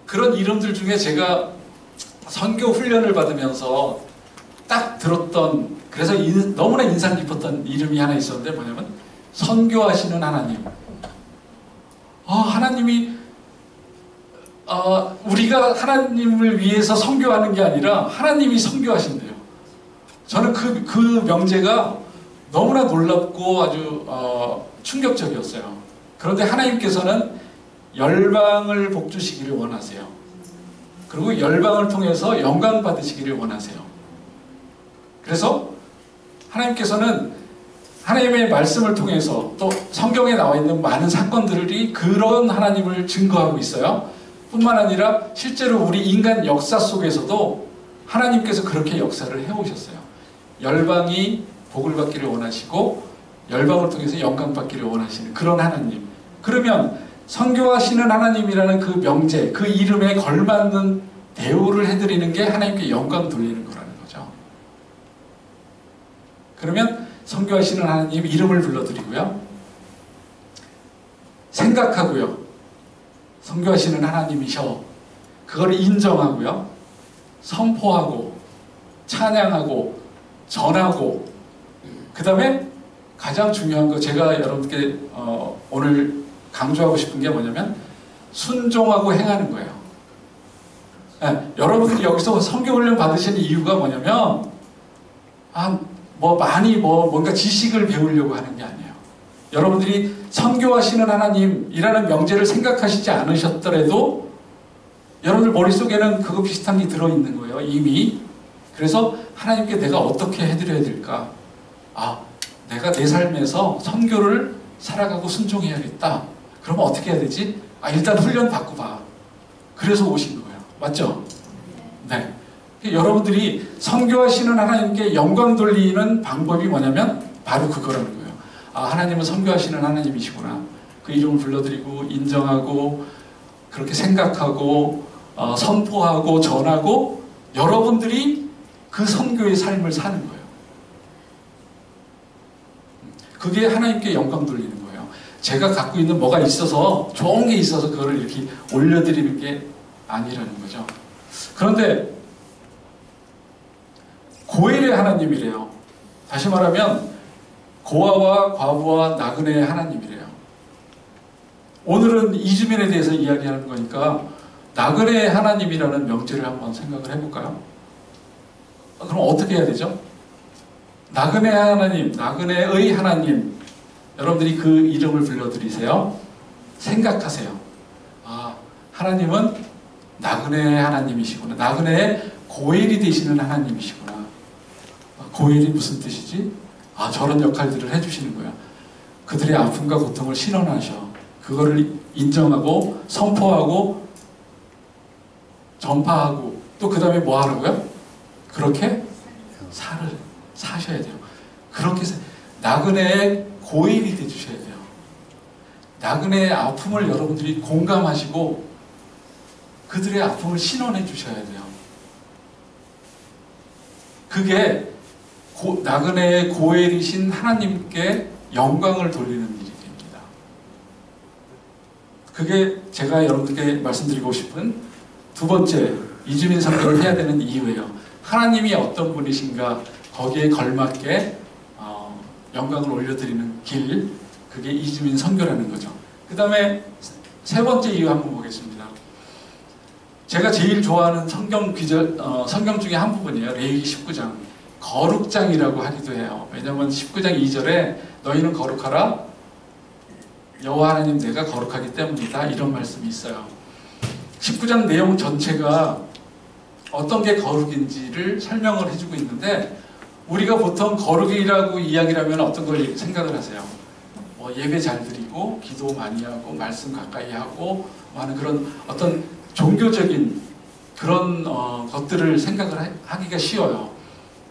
그런 이름들 중에 제가 선교 훈련을 받으면서 딱 들었던, 그래서 너무나 인상 깊었던 이름이 하나 있었는데 뭐냐면 선교하시는 하나님. 하나님이 우리가 하나님을 위해서 선교하는 게 아니라 하나님이 선교하신대요. 저는 그 명제가 너무나 놀랍고 아주 충격적이었어요. 그런데 하나님께서는 열방을 복주시기를 원하세요. 그리고 열방을 통해서 영광 받으시기를 원하세요. 그래서 하나님께서는 하나님의 말씀을 통해서 또 성경에 나와 있는 많은 사건들이 그런 하나님을 증거하고 있어요. 뿐만 아니라 실제로 우리 인간 역사 속에서도 하나님께서 그렇게 역사를 해오셨어요. 열방이 복을 받기를 원하시고 열방을 통해서 영광 받기를 원하시는 그런 하나님. 그러면 선교하시는 하나님이라는 그 명제, 그 이름에 걸맞는 대우를 해드리는 게 하나님께 영광 돌리는 거라는 거죠. 그러면 선교하시는 하나님 이름을 불러드리고요. 생각하고요. 선교하시는 하나님이셔. 그걸 인정하고요. 선포하고 찬양하고 전하고 그 다음에 가장 중요한 거 제가 여러분께 오늘 강조하고 싶은 게 뭐냐면 순종하고 행하는 거예요. 네, 여러분들이 여기서 선교훈련 받으시는 이유가 뭐냐면 뭔가 지식을 배우려고 하는 게 아니에요. 여러분들이 선교하시는 하나님이라는 명제를 생각하시지 않으셨더라도 여러분들 머릿속에는 그거 비슷한 게 들어있는 거예요. 이미. 그래서 하나님께 내가 어떻게 해드려야 될까? 내가 내 삶에서 선교를 살아가고 순종해야겠다. 그러면 어떻게 해야 되지? 일단 훈련 받고 봐. 그래서 오신 거예요. 맞죠? 네. 여러분들이 선교하시는 하나님께 영광 돌리는 방법이 뭐냐면 바로 그거라는 거예요. 하나님은 선교하시는 하나님이시구나. 그 이름을 불러드리고 인정하고 그렇게 생각하고 선포하고 전하고 여러분들이 그 선교의 삶을 사는 거예요. 그게 하나님께 영광 돌리는 거예요. 제가 갖고 있는 뭐가 있어서 좋은 게 있어서 그거를 이렇게 올려드리는 게 아니라는 거죠. 그런데 고엘의 하나님이래요. 다시 말하면 고아와 과부와 나그네의 하나님이래요. 오늘은 이주민에 대해서 이야기하는 거니까 나그네의 하나님이라는 명제를 한번 생각을 해볼까요? 그럼 어떻게 해야 되죠? 나그네 하나님, 나그네의 하나님, 여러분들이 그 이름을 불러드리세요. 생각하세요. 하나님은 나그네의 하나님이시구나. 나그네의 고엘이 되시는 하나님이시구나. 고엘이 무슨 뜻이지? 저런 역할들을 해주시는 거야. 그들의 아픔과 고통을 신원하셔. 그거를 인정하고 선포하고 전파하고 또 그 다음에 뭐 하라고요? 그렇게 사셔야 돼요. 그렇게 나그네의 고일이 되주셔야 돼요. 나그네의 아픔을 여러분들이 공감하시고 그들의 아픔을 신원해 주셔야 돼요. 그게 나그네의 고엘이신 하나님께 영광을 돌리는 일이 됩니다. 그게 제가 여러분들께 말씀드리고 싶은 두 번째 이주민 선교를 해야 되는 이유예요. 하나님이 어떤 분이신가 거기에 걸맞게 영광을 올려드리는 길, 그게 이주민 선교라는 거죠. 그 다음에 세 번째 이유 한번 보겠습니다. 제가 제일 좋아하는 성경 중에 한 부분이에요. 레위기 19장. 거룩장이라고 하기도 해요. 왜냐하면 19장 2절에 너희는 거룩하라. 여호와 하나님 내가 거룩하기 때문이다. 이런 말씀이 있어요. 19장 내용 전체가 어떤 게 거룩인지를 설명을 해주고 있는데 우리가 보통 거룩이라고 이야기를 하면 어떤 걸 생각을 하세요? 예배 잘 드리고 기도 많이 하고 말씀 가까이 하고 하는 그런 어떤 종교적인 그런 것들을 생각을 하기가 쉬워요.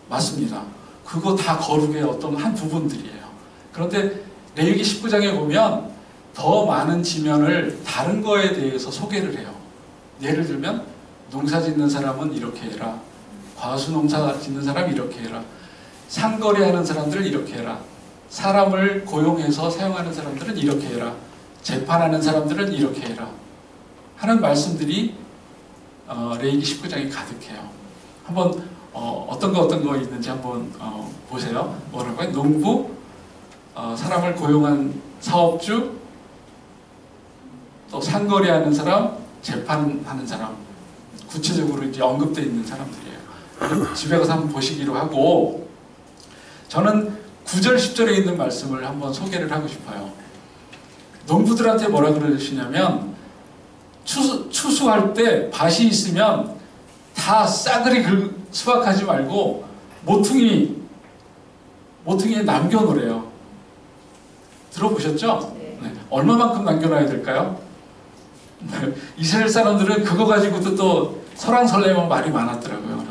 맞습니다. 그거 다 거룩의 어떤 한 부분들이에요. 그런데 레위기 19장에 보면 더 많은 지면을 다른 거에 대해서 소개를 해요. 예를 들면 농사 짓는 사람은 이렇게 해라. 과수 농사 짓는 사람 이렇게 해라. 상거래하는 사람들은 이렇게 해라. 사람을 고용해서 사용하는 사람들은 이렇게 해라. 재판하는 사람들은 이렇게 해라. 하는 말씀들이 레위기 19장에 가득해요. 한번 어떤 거 있는지 한번 보세요. 뭐라고요? 농부, 사람을 고용한 사업주, 또 상거래하는 사람, 재판하는 사람, 구체적으로 이제 언급되어 있는 사람들이에요. 집에 가서 한번 보시기로 하고, 저는 9절, 10절에 있는 말씀을 한번 소개를 하고 싶어요. 농부들한테 뭐라 그러시냐면 추수할 때 밭이 있으면 다 싸그리 수확하지 말고 모퉁이에 남겨놓으래요. 들어보셨죠? 네. 얼마만큼 남겨놔야 될까요? 이스라엘 사람들은 그거 가지고도 또 설왕설래만 말이 많았더라고요.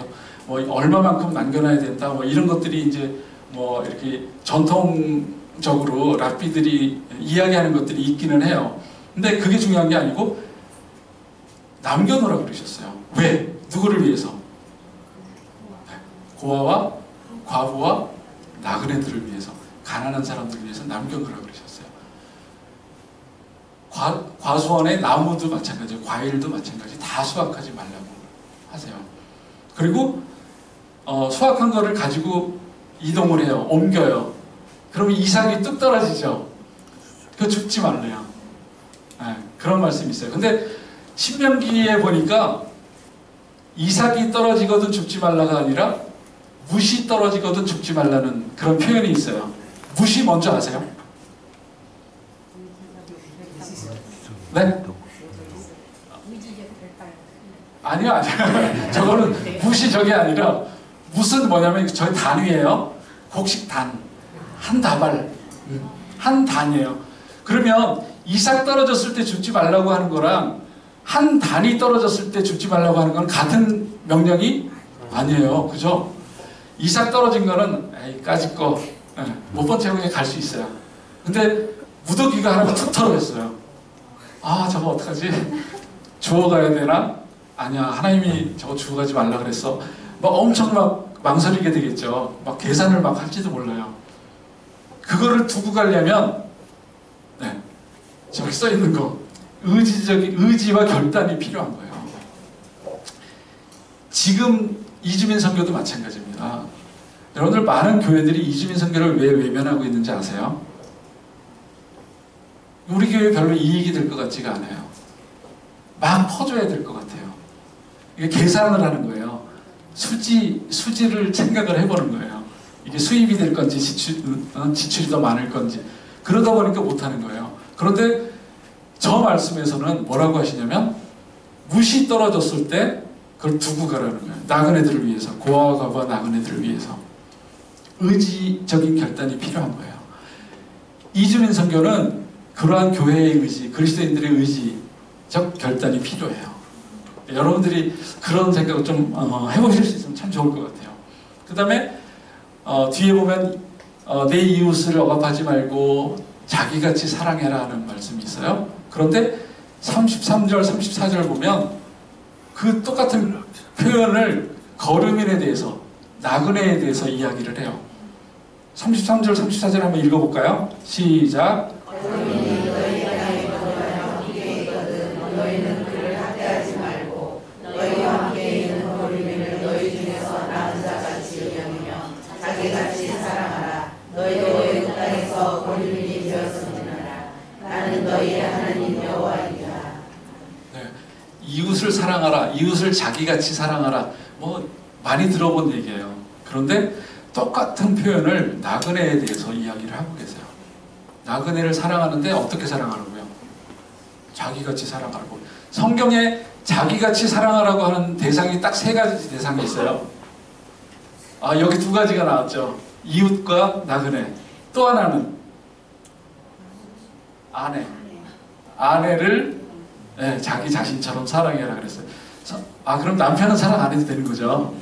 뭐 얼마만큼 남겨놔야 된다, 뭐 이런 것들이 이제 뭐 이렇게 전통적으로 랍비들이 이야기하는 것들이 있기는 해요. 근데 그게 중요한 게 아니고 남겨놓으라고 그러셨어요. 왜? 누구를 위해서? 고아와 과부와 나그네들을 위해서, 가난한 사람들을 위해서 남겨놓으라고 그러셨어요. 과수원의 나무도 마찬가지예요. 과일도 마찬가지. 다 수확하지 말라고 하세요. 그리고 수확한 거를 가지고 이동을 해요. 옮겨요. 그러면 이삭이 뚝 떨어지죠. 그거 죽지 말래요. 네, 그런 말씀이 있어요. 근데 신명기에 보니까 이삭이 떨어지거든 죽지 말라가 아니라 묻이 떨어지거든 죽지 말라는 그런 표현이 있어요. 묻이 뭔지 아세요? 네? 아니요. 저거는 묻이 저게 아니라 묻은 뭐냐면 저희 단위예요. 곡식 단. 한 다발. 한 단이에요. 그러면 이삭 떨어졌을 때 죽지 말라고 하는 거랑 한 단이 떨어졌을 때 죽지 말라고 하는 건 같은 명령이 아니에요. 그죠? 이삭 떨어진 거는 에이 까짓 거 못 본 채 그냥 갈 수 있어요. 근데 무더기가 하나가 툭 떨어졌어요. 아 저거 어떡하지? 주워가야 되나? 아니야, 하나님이 저거 주워가지 말라 그랬어. 막 엄청 막 망설이게 되겠죠. 막 계산을 막 할지도 몰라요. 그거를 두고 가려면 저기 써 있는 거 의지와 결단이 필요한 거예요. 지금 이주민 선교도 마찬가지입니다. 여러분들 많은 교회들이 이주민 선교를 왜 외면하고 있는지 아세요? 우리 교회 별로 이익이 될 것 같지가 않아요. 막 퍼줘야 될 것 같아요. 이게 계산을 하는 거예요. 수지를 생각을 해보는 거예요. 이게 수입이 될 건지 지출이 더 많을 건지. 그러다 보니까 못하는 거예요. 그런데 저 말씀에서는 뭐라고 하시냐면 묻이 떨어졌을 때 그걸 두고 가라는 거예요. 나그네들을 위해서, 고아와 과부와 나그네들을 위해서 의지적인 결단이 필요한 거예요. 이주민 선교는 그러한 교회의 의지, 그리스도인들의 의지적 결단이 필요해요. 여러분들이 그런 생각을 좀 해보실 수 있으면 참 좋을 것 같아요. 그 다음에 뒤에 보면 내 이웃을 억압하지 말고 자기같이 사랑해라 하는 말씀이 있어요. 그런데 33절, 34절 보면 그 똑같은 표현을 거류민에 대해서, 나그네에 대해서 이야기를 해요. 33절, 34절 한번 읽어볼까요? 시작. 거름이 너희 땅에 거주하여 함께 있거든 너희는 그를 학대하지 말고 너희와 함께 있는 거름이를 너희 중에서 나은 자같이 여기며 자기같이 사랑하라. 너희도 애굽 땅에서 거름이 되었음이니라. 나는 너희의 하나님 여호와이다. 네. 이웃을 사랑하라, 이웃을 자기같이 사랑하라. 뭐 많이 들어본 얘기예요. 그런데 똑같은 표현을 나그네에 대해서 이야기를 하고 계세요. 나그네를 사랑하는데 어떻게 사랑하라고요? 자기같이 사랑하라고. 성경에 자기같이 사랑하라고 하는 대상이 딱 세 가지 대상이 있어요. 아, 여기 두 가지가 나왔죠. 이웃과 나그네. 또 하나는 아내. 아내를 자기 자신처럼 사랑해라 그랬어요. 아, 그럼 남편은 사랑 안 해도 되는 거죠?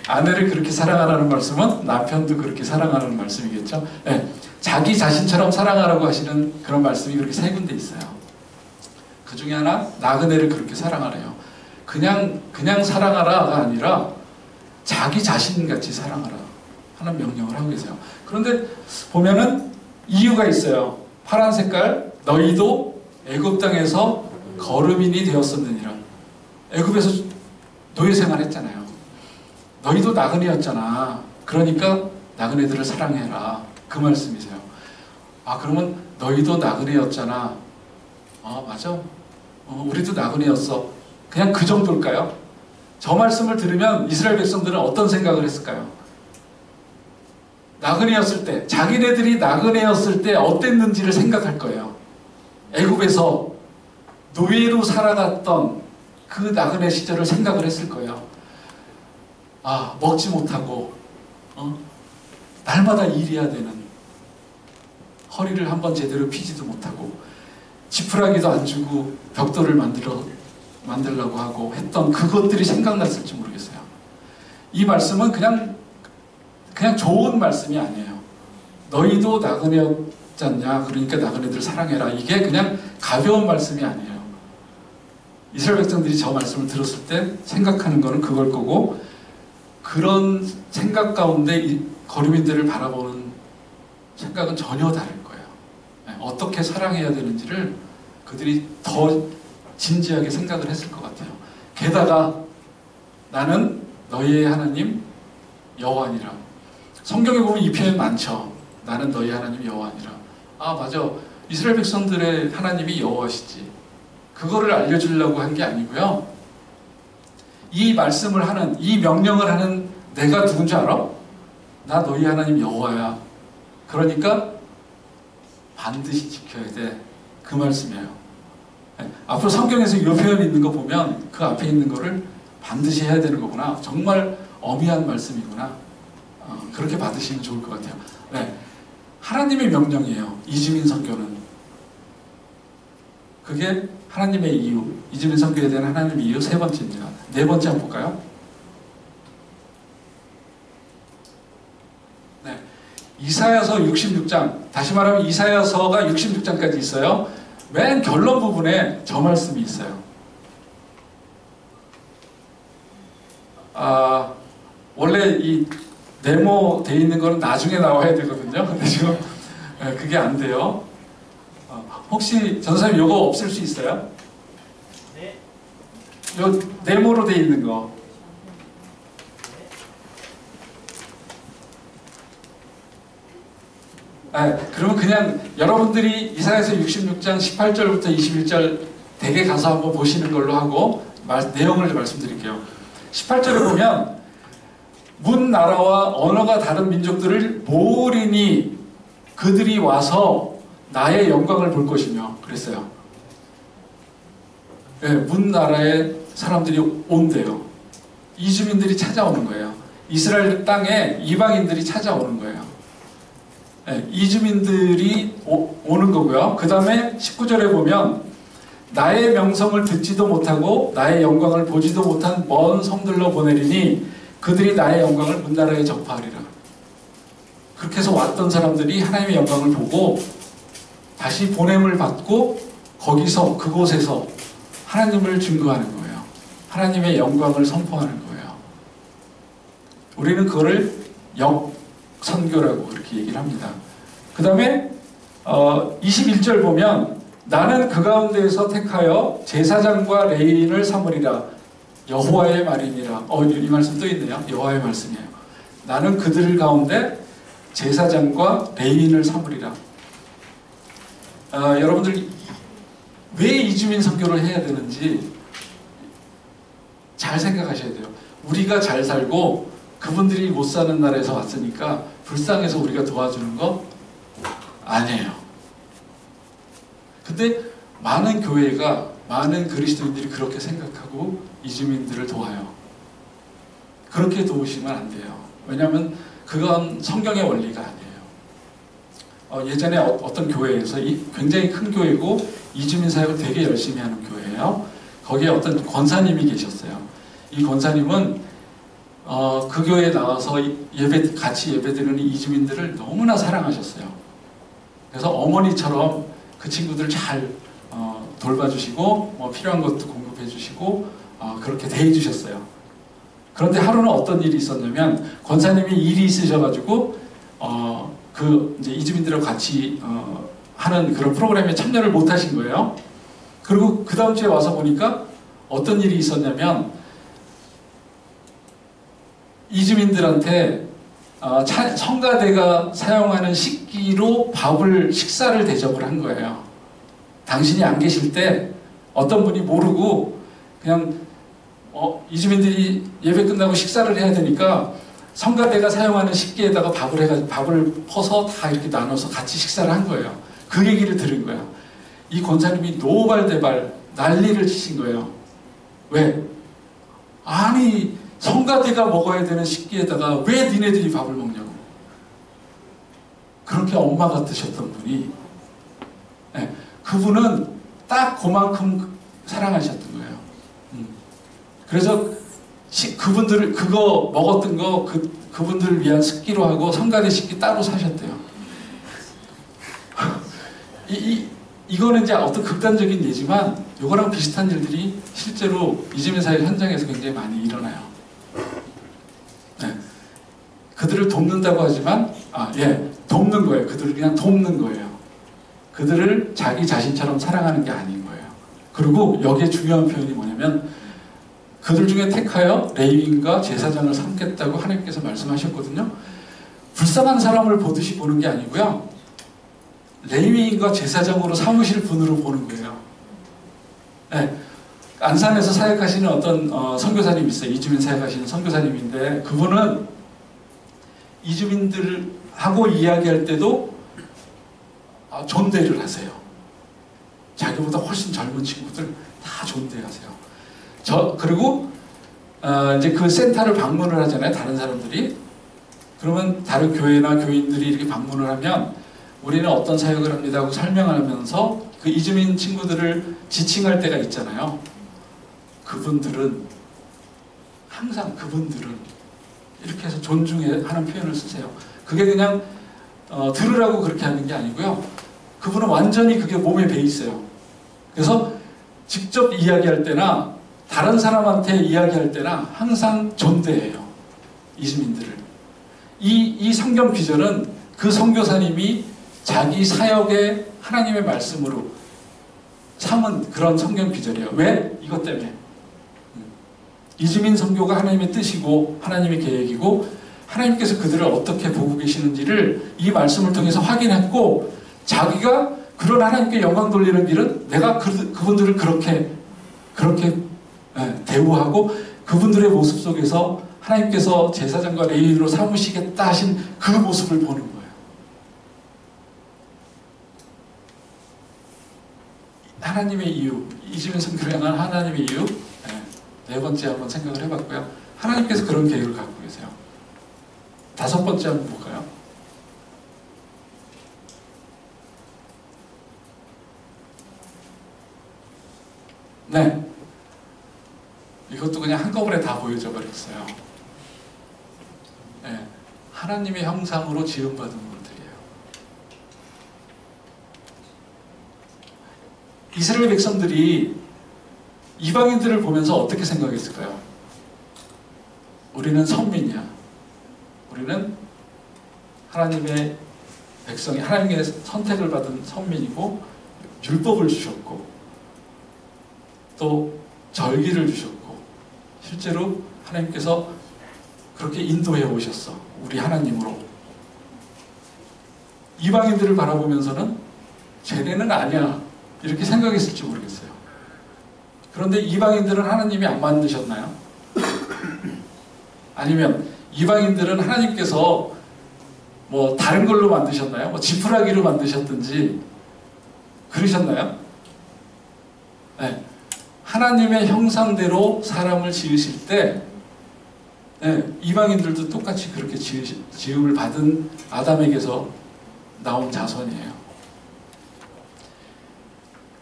아내를 그렇게 사랑하라는 말씀은 남편도 그렇게 사랑하라는 말씀이겠죠. 자기 자신처럼 사랑하라고 하시는 그런 말씀이 그렇게 세 군데 있어요. 그 중에 하나, 나그네를 그렇게 사랑하래요. 그냥 사랑하라가 아니라 자기 자신같이 사랑하라 하는 명령을 하고 계세요. 그런데 보면은 이유가 있어요. 파란 색깔, 너희도 애굽 땅에서 거르민이 되었었느니라. 애굽에서 노예 생활했잖아요. 너희도 나그네였잖아. 그러니까 나그네들을 사랑해라. 그 말씀이세요. 아, 그러면 너희도 나그네였잖아. 아, 맞아. 우리도 나그네였어. 그냥 그 정도일까요? 저 말씀을 들으면 이스라엘 백성들은 어떤 생각을 했을까요? 나그네였을 때, 자기네들이 나그네였을 때 어땠는지를 생각할 거예요. 애굽에서 노예로 살아갔던 그 나그네 시절을 생각을 했을 거예요. 아, 먹지 못하고 날마다 일해야 되는, 허리를 한번 제대로 피지도 못하고 지푸라기도 안 주고 벽돌을 만들려고 하고 했던 그것들이 생각났을지 모르겠어요. 이 말씀은 그냥 좋은 말씀이 아니에요. 너희도 나그네였지 않냐, 그러니까 나그네들 사랑해라. 이게 그냥 가벼운 말씀이 아니에요. 이스라엘 백성들이 저 말씀을 들었을 때 생각하는 거는 그걸 거고, 그런 생각 가운데 이 거류민들을 바라보는 생각은 전혀 다를 거예요. 어떻게 사랑해야 되는지를 그들이 더 진지하게 생각을 했을 것 같아요. 게다가 나는 너희의 하나님 여호와니라. 성경에 보면 이 표현 많죠. 나는 너희 하나님 여호와니라. 아, 맞아. 이스라엘 백성들의 하나님이 여호와시지. 그거를 알려주려고 한 게 아니고요. 이 말씀을 하는, 이 명령을 하는 내가 누군지 알아? 나 너희 하나님 여호와야. 그러니까 반드시 지켜야 돼. 그 말씀이에요. 앞으로 성경에서 이 표현이 있는 거 보면 그 앞에 있는 거를 반드시 해야 되는 거구나. 정말 엄미한 말씀이구나. 그렇게 받으시면 좋을 것 같아요. 하나님의 명령이에요. 이주민 선교는. 그게 하나님의 이유, 이주민 선교에 대한 하나님의 이유 세 번째입니다. 네 번째 한번 볼까요? 이사야서 66장, 다시 말하면 이사야서가 66장까지 있어요. 맨 결론 부분에 저 말씀이 있어요. 원래 이 네모 돼 있는 거는 나중에 나와야 되거든요. 근데 지금 그게 안 돼요. 혹시 전사님 요거 없앨 수 있어요? 네. 요 네모로 돼 있는 거. 그러면 그냥 여러분들이 이사야서 66장 18절부터 21절 댁에 가서 한번 보시는 걸로 하고 내용을 말씀드릴게요. 18절에 보면 문 나라와 언어가 다른 민족들을 모으리니 그들이 와서 나의 영광을 볼 것이며 그랬어요. 문 나라의 사람들이 온대요. 이주민들이 찾아오는 거예요. 이스라엘 땅에 이방인들이 찾아오는 거예요. 이주민들이 오는 거고요. 그 다음에 19절에 보면 나의 명성을 듣지도 못하고 나의 영광을 보지도 못한 먼 성들로 보내리니 그들이 나의 영광을 문나라에 전파하리라. 그렇게 해서 왔던 사람들이 하나님의 영광을 보고 다시 보냄을 받고 거기서 그곳에서 하나님을 증거하는 거예요. 하나님의 영광을 선포하는 거예요. 우리는 그거를 선교라고 그렇게 얘기를 합니다. 그 다음에 21절 보면 나는 그 가운데에서 택하여 제사장과 레위인을 삼으리라. 여호와의 말이니라. 이 말씀 또 있네요. 여호와의 말씀이에요. 나는 그들 가운데 제사장과 레위인을 삼으리라. 여러분들 왜 이주민 선교를 해야 되는지 잘 생각하셔야 돼요. 우리가 잘 살고 그분들이 못 사는 나라에서 왔으니까 불쌍해서 우리가 도와주는 거 아니에요. 근데 많은 교회가, 많은 그리스도인들이 그렇게 생각하고 이주민들을 도와요. 그렇게 도우시면 안 돼요. 왜냐하면 그건 성경의 원리가 아니에요. 예전에 어떤 교회에서 굉장히 큰 교회고 이주민 사역을 되게 열심히 하는 교회예요. 거기에 어떤 권사님이 계셨어요. 이 권사님은 그 교회에 나와서 같이 예배드리는 이주민들을 너무나 사랑하셨어요. 그래서 어머니처럼 그 친구들을 잘 돌봐주시고 필요한 것도 공급해주시고 그렇게 대해주셨어요. 그런데 하루는 어떤 일이 있었냐면 권사님이 일이 있으셔가지고 이제 이주민들하고 같이 하는 그런 프로그램에 참여를 못 하신 거예요. 그리고 그 다음 주에 와서 보니까 어떤 일이 있었냐면 이주민들한테 성가대가 사용하는 식기로 식사를 대접을 한 거예요. 당신이 안 계실 때 어떤 분이 모르고 그냥 이주민들이 예배 끝나고 식사를 해야 되니까 성가대가 사용하는 식기에다가 밥을 퍼서 다 이렇게 나눠서 같이 식사를 한 거예요. 그 얘기를 들은 거야. 이 권사님이 노발대발 난리를 치신 거예요. 왜? 아니 성가대가 먹어야 되는 식기에다가 왜 니네들이 밥을 먹냐고. 그렇게 엄마 같으셨던 분이 그분은 딱 그만큼 사랑하셨던 거예요. 그래서 그분들을 그거 먹었던 거 그분들을 위한 식기로 하고 성가대 식기 따로 사셨대요. 이거는 이제 어떤 극단적인 예지만 이거랑 비슷한 일들이 실제로 이주민 사회 현장에서 굉장히 많이 일어나요. 그들을 돕는다고 하지만 돕는 거예요. 그들을 그냥 돕는 거예요. 그들을 자기 자신처럼 사랑하는 게 아닌 거예요. 그리고 여기에 중요한 표현이 뭐냐면 그들 중에 택하여 레위인과 제사장을 삼겠다고 하나님께서 말씀하셨거든요. 불쌍한 사람을 보듯이 보는 게 아니고요. 레위인과 제사장으로 삼으실 분으로 보는 거예요. 안산에서 사역하시는 어떤 선교사님이 있어요. 이주민 사역하시는 선교사님인데 그분은 이주민들하고 이야기할 때도 존대를 하세요. 자기보다 훨씬 젊은 친구들 다 존대하세요. 그리고 이제 그 센터를 방문을 하잖아요. 다른 사람들이. 그러면 다른 교회나 교인들이 이렇게 방문을 하면 우리는 어떤 사역을 합니다 하고 설명하면서 그 이주민 친구들을 지칭할 때가 있잖아요. 항상 그분들은 이렇게 해서 존중하는 표현을 쓰세요. 그게 그냥 들으라고 그렇게 하는 게 아니고요. 그분은 완전히 그게 몸에 배 있어요. 그래서 직접 이야기할 때나 다른 사람한테 이야기할 때나 항상 존대해요. 이주민들을. 이 성경 비전은 그 선교사님이 자기 사역에 하나님의 말씀으로 삼은 그런 성경 비전이에요. 왜? 이것 때문에. 이주민 선교가 하나님의 뜻이고 하나님의 계획이고 하나님께서 그들을 어떻게 보고 계시는지를 이 말씀을 통해서 확인했고 자기가 그런 하나님께 영광 돌리는 길은 내가 그분들을 그렇게 대우하고 그분들의 모습 속에서 하나님께서 제사장과 레위인으로 삼으시겠다 하신 그 모습을 보는 거예요. 하나님의 이유, 이주민 선교를 향한 하나님의 이유 네 번째 한번 생각을 해봤고요. 하나님께서 그런 계획을 갖고 계세요. 다섯 번째 한번 볼까요? 네. 이것도 그냥 한꺼번에 다 보여져 버렸어요. 네. 하나님의 형상으로 지음받은 분들이에요. 이스라엘 백성들이 이방인들을 보면서 어떻게 생각했을까요? 우리는 선민이야. 우리는 하나님의 백성이 하나님의 선택을 받은 선민이고 율법을 주셨고 또 절기를 주셨고 실제로 하나님께서 그렇게 인도해 오셨어. 우리 하나님으로. 이방인들을 바라보면서는 쟤네는 아니야 이렇게 생각했을지 모르겠어요. 그런데 이방인들은 하나님이 안 만드셨나요? 아니면 이방인들은 하나님께서 뭐 다른 걸로 만드셨나요? 뭐 지푸라기로 만드셨든지 그러셨나요? 네. 하나님의 형상대로 사람을 지으실 때 이방인들도 똑같이 그렇게 지음을 받은 아담에게서 나온 자손이에요.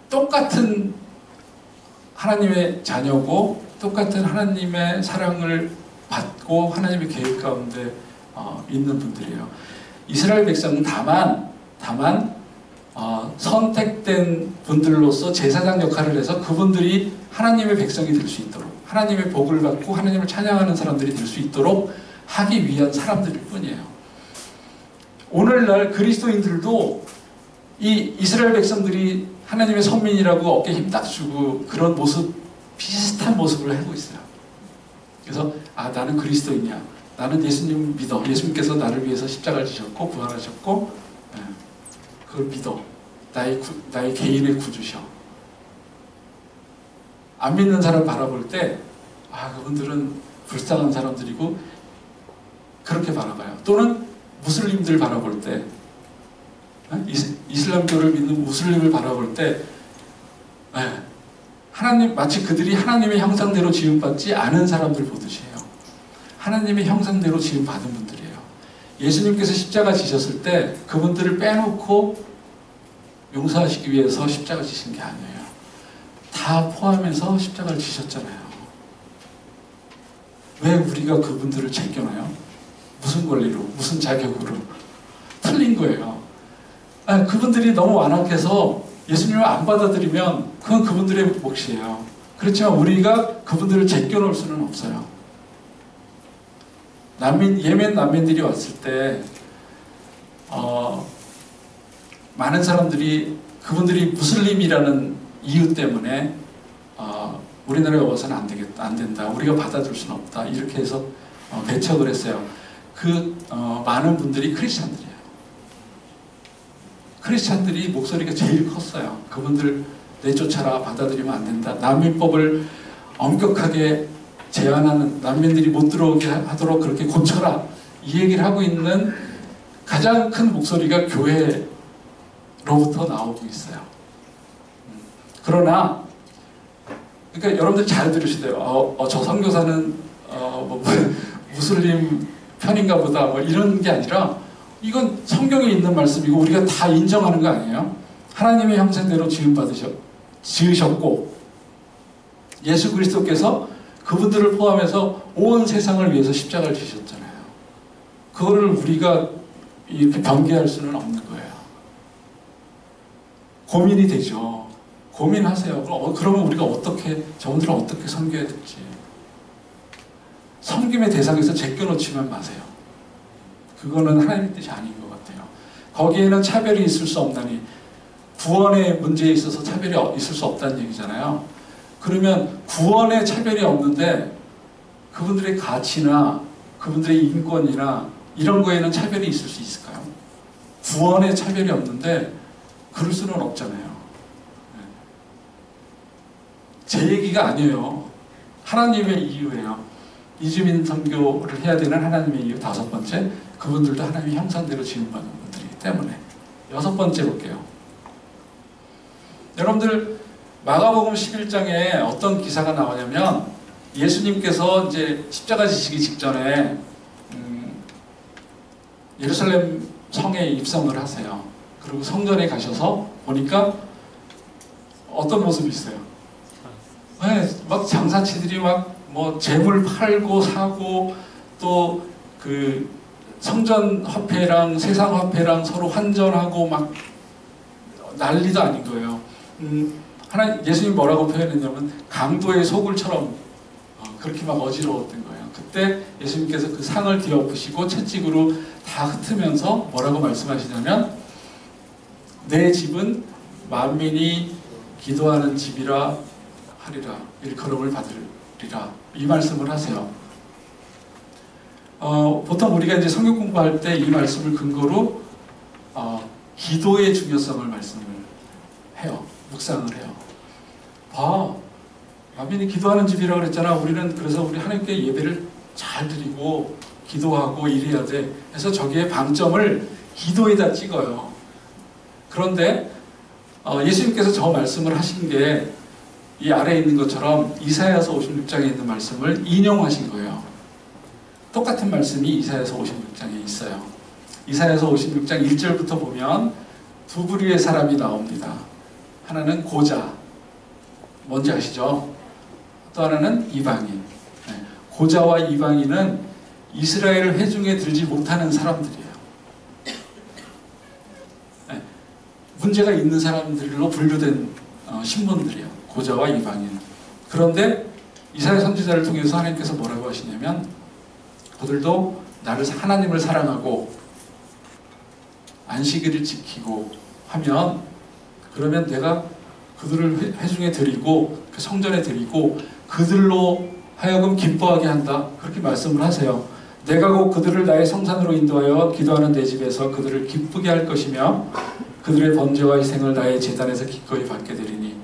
똑같은 하나님의 자녀고 똑같은 하나님의 사랑을 받고 하나님의 계획 가운데 있는 분들이에요. 이스라엘 백성은 다만 선택된 분들로서 제사장 역할을 해서 그분들이 하나님의 백성이 될 수 있도록 하나님의 복을 받고 하나님을 찬양하는 사람들이 될 수 있도록 하기 위한 사람들일 뿐이에요. 오늘날 그리스도인들도 이 이스라엘 백성들이 하나님의 선민이라고 어깨 힘 딱 주고 그런 모습 비슷한 모습을 하고 있어요. 그래서 나는 그리스도인이야. 나는 예수님 믿어. 예수님께서 나를 위해서 십자가를 지셨고 부활하셨고 그걸 믿어. 나의 개인의 구주셔. 안 믿는 사람 바라볼 때 그분들은 불쌍한 사람들이고 그렇게 바라봐요. 또는 무슬림들 바라볼 때 이슬람교를 믿는 무슬림을 바라볼 때 하나님 마치 그들이 하나님의 형상대로 지음받지 않은 사람들 보듯이 해요. 하나님의 형상대로 지음받은 분들이에요. 예수님께서 십자가 지셨을 때 그분들을 빼놓고 용서하시기 위해서 십자가 지신 게 아니에요. 다 포함해서 십자가를 지셨잖아요. 왜 우리가 그분들을 제껴놔요? 무슨 권리로? 무슨 자격으로? 틀린 거예요. 그분들이 너무 완악해서 예수님을 안 받아들이면 그건 그분들의 몫이에요. 그렇지만 우리가 그분들을 제껴놓을 수는 없어요. 예멘 난민들이 왔을 때 많은 사람들이 그분들이 무슬림이라는 이유 때문에 우리나라에 와서는 안 된다. 우리가 받아줄 수는 없다. 이렇게 해서 배척을 했어요. 많은 분들이 크리스찬들이에요. 크리스찬들이 목소리가 제일 컸어요. 그분들 내쫓아라. 받아들이면 안 된다. 난민법을 엄격하게 제한하는 난민들이 못 들어오게 하도록 그렇게 고쳐라. 이 얘기를 하고 있는 가장 큰 목소리가 교회로부터 나오고 있어요. 그러나 그러니까 여러분들 잘 들으시대요. 저 선교사는 무슬림 편인가 보다 뭐 이런 게 아니라 이건 성경에 있는 말씀이고 우리가 다 인정하는 거 아니에요? 하나님의 형상대로 지으셨고 예수 그리스도께서 그분들을 포함해서 온 세상을 위해서 십자가를 지셨잖아요. 그거를 우리가 이렇게 변개할 수는 없는 거예요. 고민이 되죠. 고민하세요. 그러면 우리가 저분들을 어떻게 섬겨야 될지. 섬김의 대상에서 제껴놓지만 마세요. 그거는 하나님의 뜻이 아닌 것 같아요. 거기에는 차별이 있을 수 없나니 구원의 문제에 있어서 차별이 있을 수 없다는 얘기잖아요. 그러면 구원에 차별이 없는데 그분들의 가치나 그분들의 인권이나 이런 거에는 차별이 있을 수 있을까요? 구원에 차별이 없는데 그럴 수는 없잖아요. 제 얘기가 아니에요. 하나님의 이유예요. 이주민 선교를 해야 되는 하나님의 이유. 5번째, 그분들도 하나님의 형상대로 지음받은 분들이기 때문에. 6번째 볼게요. 여러분들 마가복음 11장에 어떤 기사가 나오냐면 예수님께서 이제 십자가 지시기 직전에 예루살렘 성에 입성을 하세요. 그리고 성전에 가셔서 보니까 어떤 모습이 있어요? 막 장사치들이 뭐 재물 팔고 사고 또 그 성전 화폐랑 세상 화폐랑 서로 환전하고 막 난리도 아닌 거예요. 예수님 뭐라고 표현했냐면 강도의 소굴처럼 그렇게 막 어지러웠던 거예요. 그때 예수님께서 그 상을 뒤엎으시고 채찍으로 다 흩으면서 뭐라고 말씀하시냐면 내 집은 만민이 기도하는 집이라 하리라. 일컬음을 받으리라. 이 말씀을 하세요. 보통 우리가 이제 성경 공부할 때 이 말씀을 근거로 기도의 중요성을 말씀을 해요. 묵상을 해요. 봐. 만민이 기도하는 집이라고 그랬잖아. 우리는 그래서 우리 하나님께 예배를 잘 드리고 기도하고 이래야 돼. 그래서 저기에 방점을 기도에다 찍어요. 그런데 예수님께서 저 말씀을 하신 게 이 아래에 있는 것처럼 이사야서 56장에 있는 말씀을 인용하신 거예요. 똑같은 말씀이 이사야서 56장에 있어요. 이사야서 56장 1절부터 보면 두 부류의 사람이 나옵니다. 하나는 고자, 뭔지 아시죠? 또 하나는 이방인. 고자와 이방인은 이스라엘 회중에 들지 못하는 사람들이에요. 문제가 있는 사람들로 분류된 신분들이에요. 고자와 이방인. 그런데 이사야 선지자를 통해서 하나님께서 뭐라고 하시냐면 그들도 나를 하나님을 사랑하고 안식일을 지키고 하면 그러면 내가 그들을 회중에 드리고 그 성전에 드리고 그들로 하여금 기뻐하게 한다. 그렇게 말씀을 하세요. 내가 곧 그들을 나의 성산으로 인도하여 기도하는 내 집에서 그들을 기쁘게 할 것이며 그들의 번제와 희생을 나의 제단에서 기꺼이 받게 되리니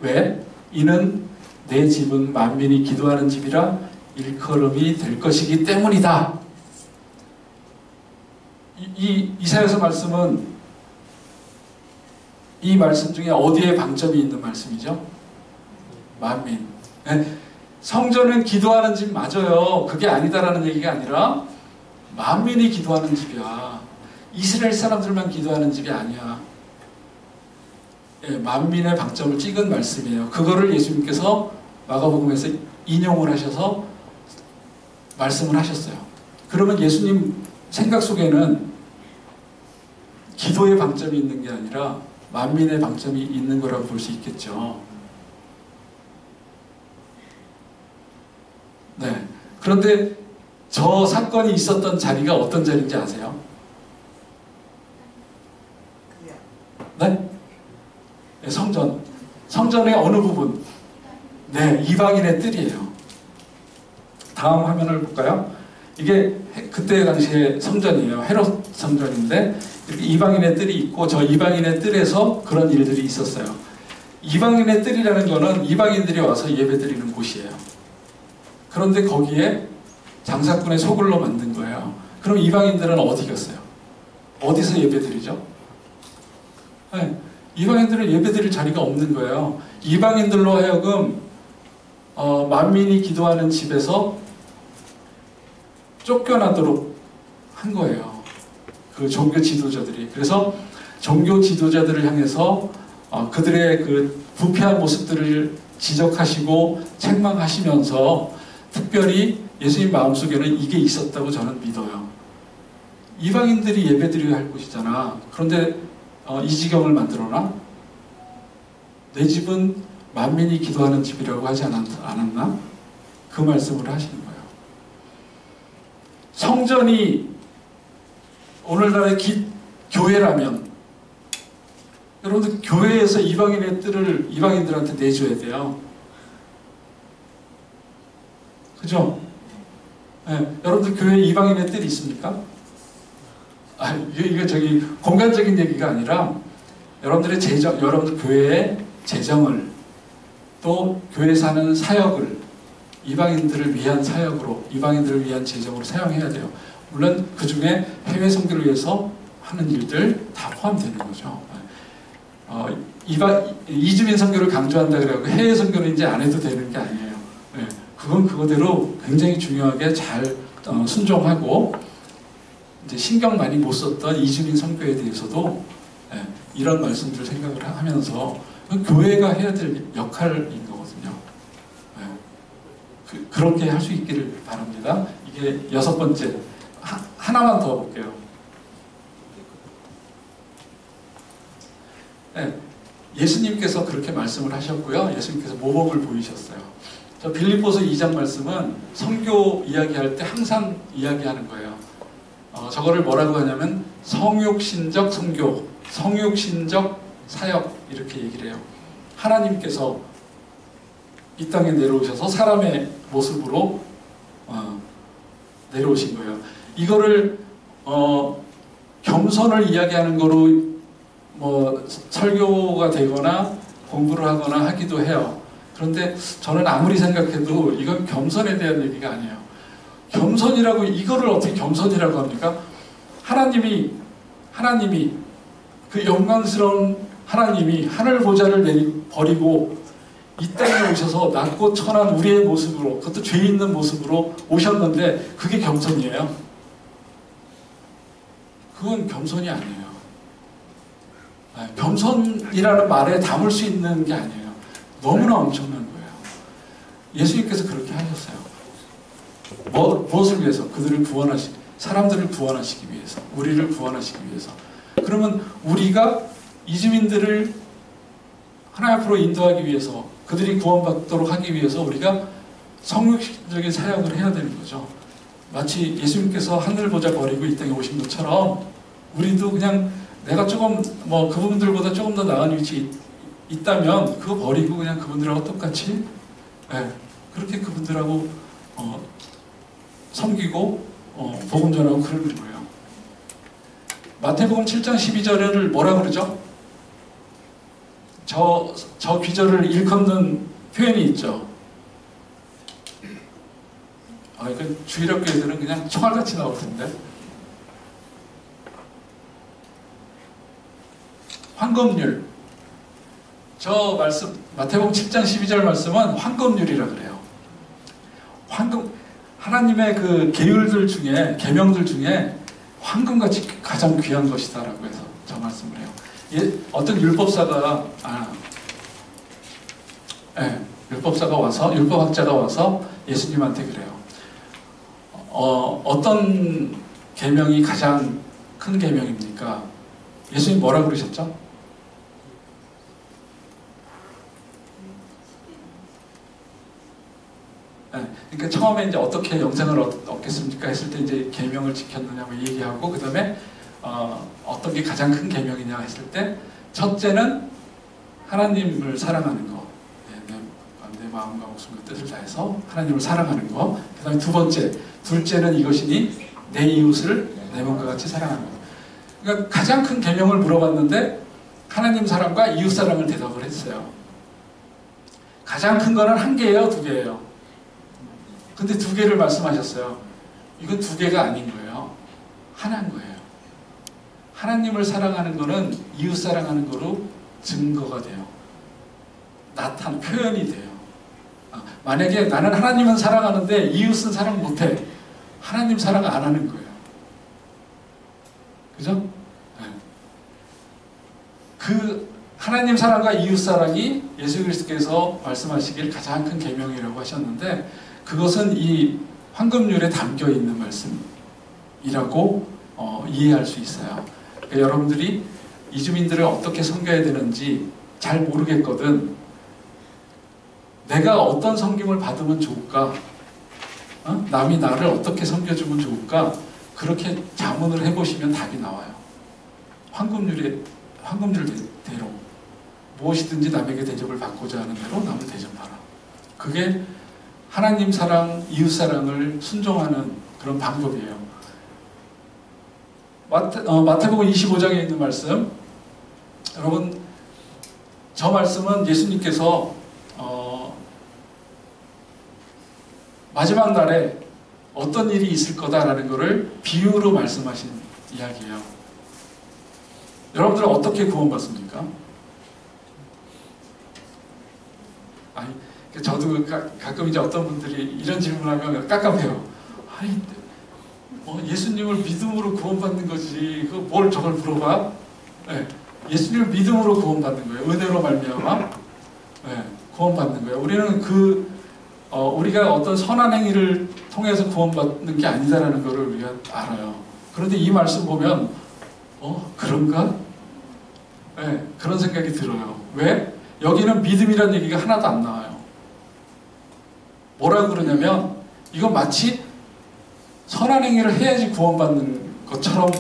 왜? 이는 내 집은 만민이 기도하는 집이라 일컬음이 될 것이기 때문이다. 이사야서 말씀은 이 말씀 중에 어디에 방점이 있는 말씀이죠? 만민. 성전은 기도하는 집 맞아요. 그게 아니다라는 얘기가 아니라 만민이 기도하는 집이야. 이스라엘 사람들만 기도하는 집이 아니야. 만민의 방점을 찍은 말씀이에요. 그거를 예수님께서 마가복음에서 인용을 하셔서 말씀을 하셨어요. 그러면 예수님 생각 속에는 기도의 방점이 있는 게 아니라 만민의 방점이 있는 거라고 볼 수 있겠죠. 네. 그런데 저 사건이 있었던 자리가 어떤 자리인지 아세요? 네? 성전. 성전의 어느 부분? 네, 이방인의 뜰이에요. 다음 화면을 볼까요? 이게 그때 당시에 성전이에요. 헤롯 성전인데 이렇게 이방인의 뜰이 있고 저 이방인의 뜰에서 그런 일들이 있었어요. 이방인의 뜰이라는 거는 이방인들이 와서 예배드리는 곳이에요. 그런데 거기에 장사꾼의 소굴로 만든 거예요. 그럼 이방인들은 어디 갔어요? 어디서 예배드리죠? 네, 이방인들은 예배드릴 자리가 없는 거예요. 이방인들로 하여금 만민이 기도하는 집에서 쫓겨나도록 한 거예요. 그 종교 지도자들이. 그래서 종교 지도자들을 향해서 그들의 그 부패한 모습들을 지적하시고 책망하시면서 특별히 예수님 마음속에는 이게 있었다고 저는 믿어요. 이방인들이 예배드려야 할 곳이잖아. 그런데 이 지경을 만들어놔? 내 집은 만민이 기도하는 집이라고 하지 않았나? 그 말씀을 하시는 거예요. 성전이 오늘날의 교회라면 여러분들 교회에서 이방인의 뜰을 이방인들한테 내줘야 돼요. 그죠? 네, 여러분들 교회에 이방인의 뜰이 있습니까? 이거 저기 공간적인 얘기가 아니라 여러분들의 재정, 여러분들 교회의 재정을 또 교회 사는 사역을 이방인들을 위한 사역으로, 이방인들을 위한 재정으로 사용해야 돼요. 물론 그 중에 해외 선교를 위해서 하는 일들 다 포함되는 거죠. 이주민 선교를 강조한다 그래갖고 해외 선교는 이제 안 해도 되는 게 아니에요. 네, 그건 그거대로 굉장히 중요하게 잘 순종하고 이제 신경 많이 못 썼던 이주민 선교에 대해서도 이런 말씀들을 생각을 하면서 교회가 해야 될 역할인 거거든요. 그렇게 할 수 있기를 바랍니다. 이게 6번째. 하나만 더 볼게요. 예수님께서 그렇게 말씀을 하셨고요. 예수님께서 모범을 보이셨어요. 저 빌립보서 2장 말씀은 선교 이야기할 때 항상 이야기하는 거예요. 저거를 뭐라고 하냐면 성육신적 선교, 성육신적 사역 이렇게 얘기를 해요. 하나님께서 이 땅에 내려오셔서 사람의 모습으로 내려오신 거예요. 이거를 겸손을 이야기하는 거로 뭐 설교가 되거나 공부를 하거나 하기도 해요. 그런데 저는 아무리 생각해도 이건 겸손에 대한 얘기가 아니에요. 겸손이라고 이거를 어떻게 겸손이라고 합니까? 하나님이 그 영광스러운 하나님이 하늘 보좌를 버리고 이 땅에 오셔서 낮고 천한 우리의 모습으로, 그것도 죄 있는 모습으로 오셨는데 그게 겸손이에요? 그건 겸손이 아니에요. 겸손이라는 말에 담을 수 있는 게 아니에요. 너무나 엄청난 거예요. 예수님께서 그렇게 하셨어요. 무엇을 위해서? 그들을 사람들을 구원하시기 위해서, 우리를 구원하시기 위해서. 그러면 우리가 이주민들을 하나님 앞으로 인도하기 위해서, 그들이 구원받도록 하기 위해서 우리가 성육적인 사역을 해야 되는 거죠. 마치 예수님께서 하늘 보좌 버리고 이 땅에 오신 것처럼 우리도 그냥 내가 조금 뭐 그분들보다 조금 더 나은 위치에 있다면 그거 버리고 그냥 그분들하고 똑같이 그렇게 그분들하고 섬기고 복음 전하고 그러는 거예요. 마태복음 7장 12절을 뭐라 그러죠? 저 귀절을 일컫는 표현이 있죠. 이건 주일학교 애들은 그냥 총알같이 나올 텐데. 황금률. 저 말씀, 마태복음 7장 12절 말씀은 황금률이라 그래요. 하나님의 그 계율들 중에, 계명들 중에 황금같이 가장 귀한 것이다라고 해서 저 말씀을 해요. 어떤 율법사가 율법학자가 와서 예수님한테 그래요. 어떤 계명이 가장 큰 계명입니까? 예수님 뭐라고 그러셨죠? 그러니까 처음에 이제 어떻게 영생을 얻겠습니까? 했을 때 이제 계명을 지켰느냐고 얘기하고, 그 다음에 어떤 게 가장 큰 계명이냐 했을 때, 첫째는 하나님을 사랑하는 거, 내 마음과 목숨과 뜻을 다해서 하나님을 사랑하는 거. 그 다음에 둘째는 이것이니 내 이웃을 내 몸과 같이 사랑하는 거. 그러니까 가장 큰 계명을 물어봤는데 하나님 사랑과 이웃 사랑을 대답을 했어요. 가장 큰 거는 한 개예요, 두 개예요? 근데 두 개를 말씀하셨어요. 이건 두 개가 아닌 거예요. 하나인 거예요. 하나님을 사랑하는 거는 이웃 사랑하는 거로 증거가 돼요. 표현이 돼요. 만약에 나는 하나님은 사랑하는데 이웃은 사랑 못해. 하나님 사랑 안 하는 거예요. 그죠? 네. 그 하나님 사랑과 이웃 사랑이 예수 그리스도께서 말씀하시길 가장 큰 계명이라고 하셨는데, 그것은 이 황금률에 담겨 있는 말씀이라고 이해할 수 있어요. 그러니까 여러분들이 이주민들을 어떻게 섬겨야 되는지 잘 모르겠거든. 내가 어떤 섬김을 받으면 좋을까? 남이 나를 어떻게 섬겨주면 좋을까? 그렇게 자문을 해보시면 답이 나와요. 황금률대로 무엇이든지 남에게 대접을 받고자 하는 대로 남을 대접하라. 그게 하나님 사랑, 이웃 사랑을 순종하는 그런 방법이에요. 마태복음 25장에 있는 말씀, 여러분, 저 말씀은 예수님께서 마지막 날에 어떤 일이 있을 거다라는 것을 비유로 말씀하신 이야기예요. 여러분들은 어떻게 구원받습니까? 저도 가끔 이제 어떤 분들이 이런 질문하면 깝깝해요. 예수님을 믿음으로 구원받는 거지. 뭘 저걸 물어봐? 네, 예수님을 믿음으로 구원받는 거예요. 은혜로 말미암아 구원받는 거예요. 우리는 우리가 어떤 선한 행위를 통해서 구원받는 게 아니다라는 것을 우리가 알아요. 그런데 이 말씀 보면 그런가? 네, 그런 생각이 들어요. 왜? 여기는 믿음이라는 얘기가 하나도 안 나와요. 뭐라고 그러냐면 이건 마치 선한 행위를 해야지 구원받는 것처럼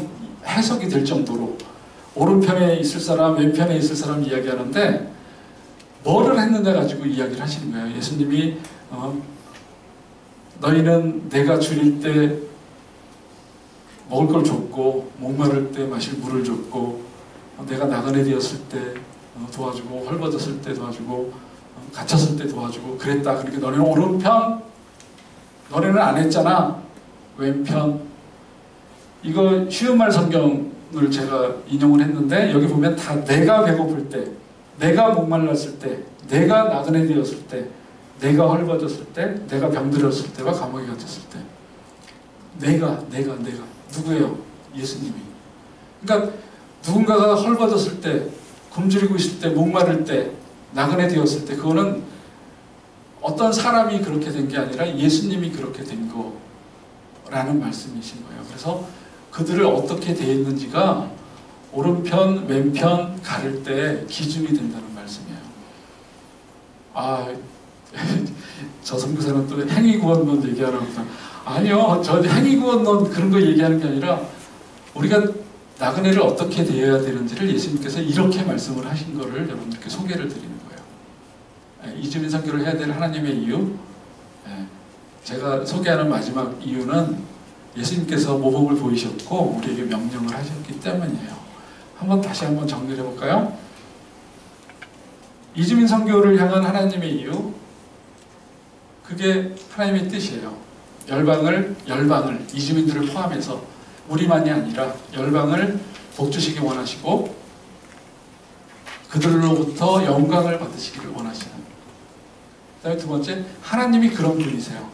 해석이 될 정도로 오른편에 있을 사람, 왼편에 있을 사람 이야기하는데 뭐를 했느냐 가지고 이야기를 하시는 거예요. 예수님이 너희는 내가 줄일 때 먹을 걸 줬고 목마를 때 마실 물을 줬고 내가 나그네 되었을 때 도와주고 헐벗었을 때 도와주고 갇혔을 때 도와주고 그랬다. 그러니까 너네는 오른편, 너네는 안 했잖아. 왼편. 이거 쉬운 말 성경을 제가 인용을 했는데 여기 보면 다 내가 배고플 때, 내가 목말랐을 때, 내가 나그네 되었을 때, 내가 헐벗었을 때, 내가 병들었을 때와 감옥에 갇혔을 때 내가 누구예요? 예수님이. 그러니까 누군가가 헐벗었을 때, 굶주리고 있을 때, 목마를 때, 나그네 되었을 때 그거는 어떤 사람이 그렇게 된 게 아니라 예수님이 그렇게 된 거라는 말씀이신 거예요. 그래서 그들을 어떻게 대했는지가 오른편, 왼편 가를 때 기준이 된다는 말씀이에요. 저 선교사는 또 행위구원론 얘기하라고 했다. 아니요, 저 행위구원론 그런 거 얘기하는 게 아니라 우리가 나그네를 어떻게 대해야 되는지를 예수님께서 이렇게 말씀을 하신 거를 여러분들께 소개를 드리는 거예요. 이주민 선교를 해야 될 하나님의 이유, 제가 소개하는 마지막 이유는 예수님께서 모범을 보이셨고 우리에게 명령을 하셨기 때문이에요. 다시 한번 정리를 해볼까요? 이주민 선교를 향한 하나님의 이유, 그게 하나님의 뜻이에요. 열방을 이주민들을 포함해서 우리만이 아니라 열방을 복주시기 원하시고 그들로부터 영광을 받으시기를 원하시는. 그 다음에 두 번째, 하나님이 그런 분이세요.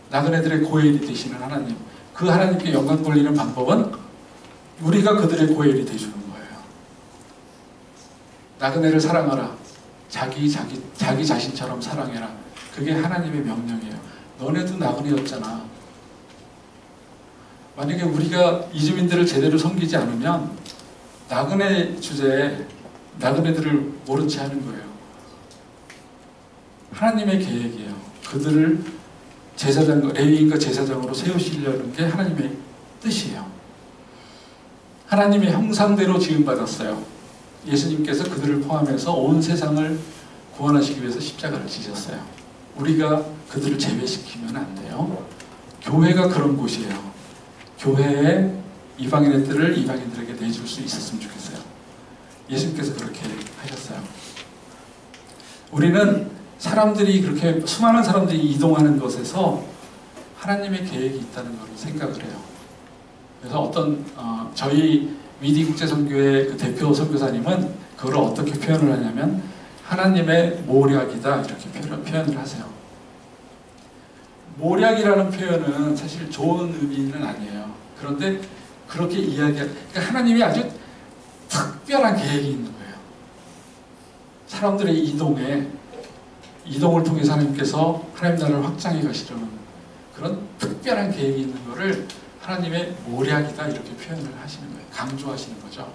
나그네들의 고엘이 되시는 하나님. 그 하나님께 영광 돌리는 방법은 우리가 그들의 고엘이 되주는 거예요. 나그네를 사랑하라. 자기 자신처럼 사랑해라. 그게 하나님의 명령이에요. 너네도 나그네였잖아. 만약에 우리가 이주민들을 제대로 섬기지 않으면 나그네 주제에 나그네들을 모른 채 하는 거예요. 하나님의 계획이에요. 그들을 레위인과 제사장으로 세우시려는 게 하나님의 뜻이에요. 하나님의 형상대로 지음받았어요. 예수님께서 그들을 포함해서 온 세상을 구원하시기 위해서 십자가를 지셨어요. 우리가 그들을 제외시키면 안 돼요. 교회가 그런 곳이에요. 교회에 이방인의 뜰을 이방인들에게 내줄 수 있었으면 좋겠어요. 예수님께서 그렇게 하셨어요. 우리는 사람들이 그렇게 수많은 사람들이 이동하는 것에서 하나님의 계획이 있다는 걸 생각을 해요. 그래서 저희 위디국제선교회 그 대표 선교사님은 그걸 어떻게 표현을 하냐면 하나님의 모략이다 이렇게 표현을 하세요. 모략이라는 표현은 사실 좋은 의미는 아니에요. 그런데 그렇게 그러니까 하나님이 아주 특별한 계획이 있는 거예요. 사람들의 이동을 통해서 하나님께서 하나님 나라를 확장해 가시려는 그런 특별한 계획이 있는 거를 하나님의 모략이다 이렇게 표현을 하시는 거예요. 강조하시는 거죠.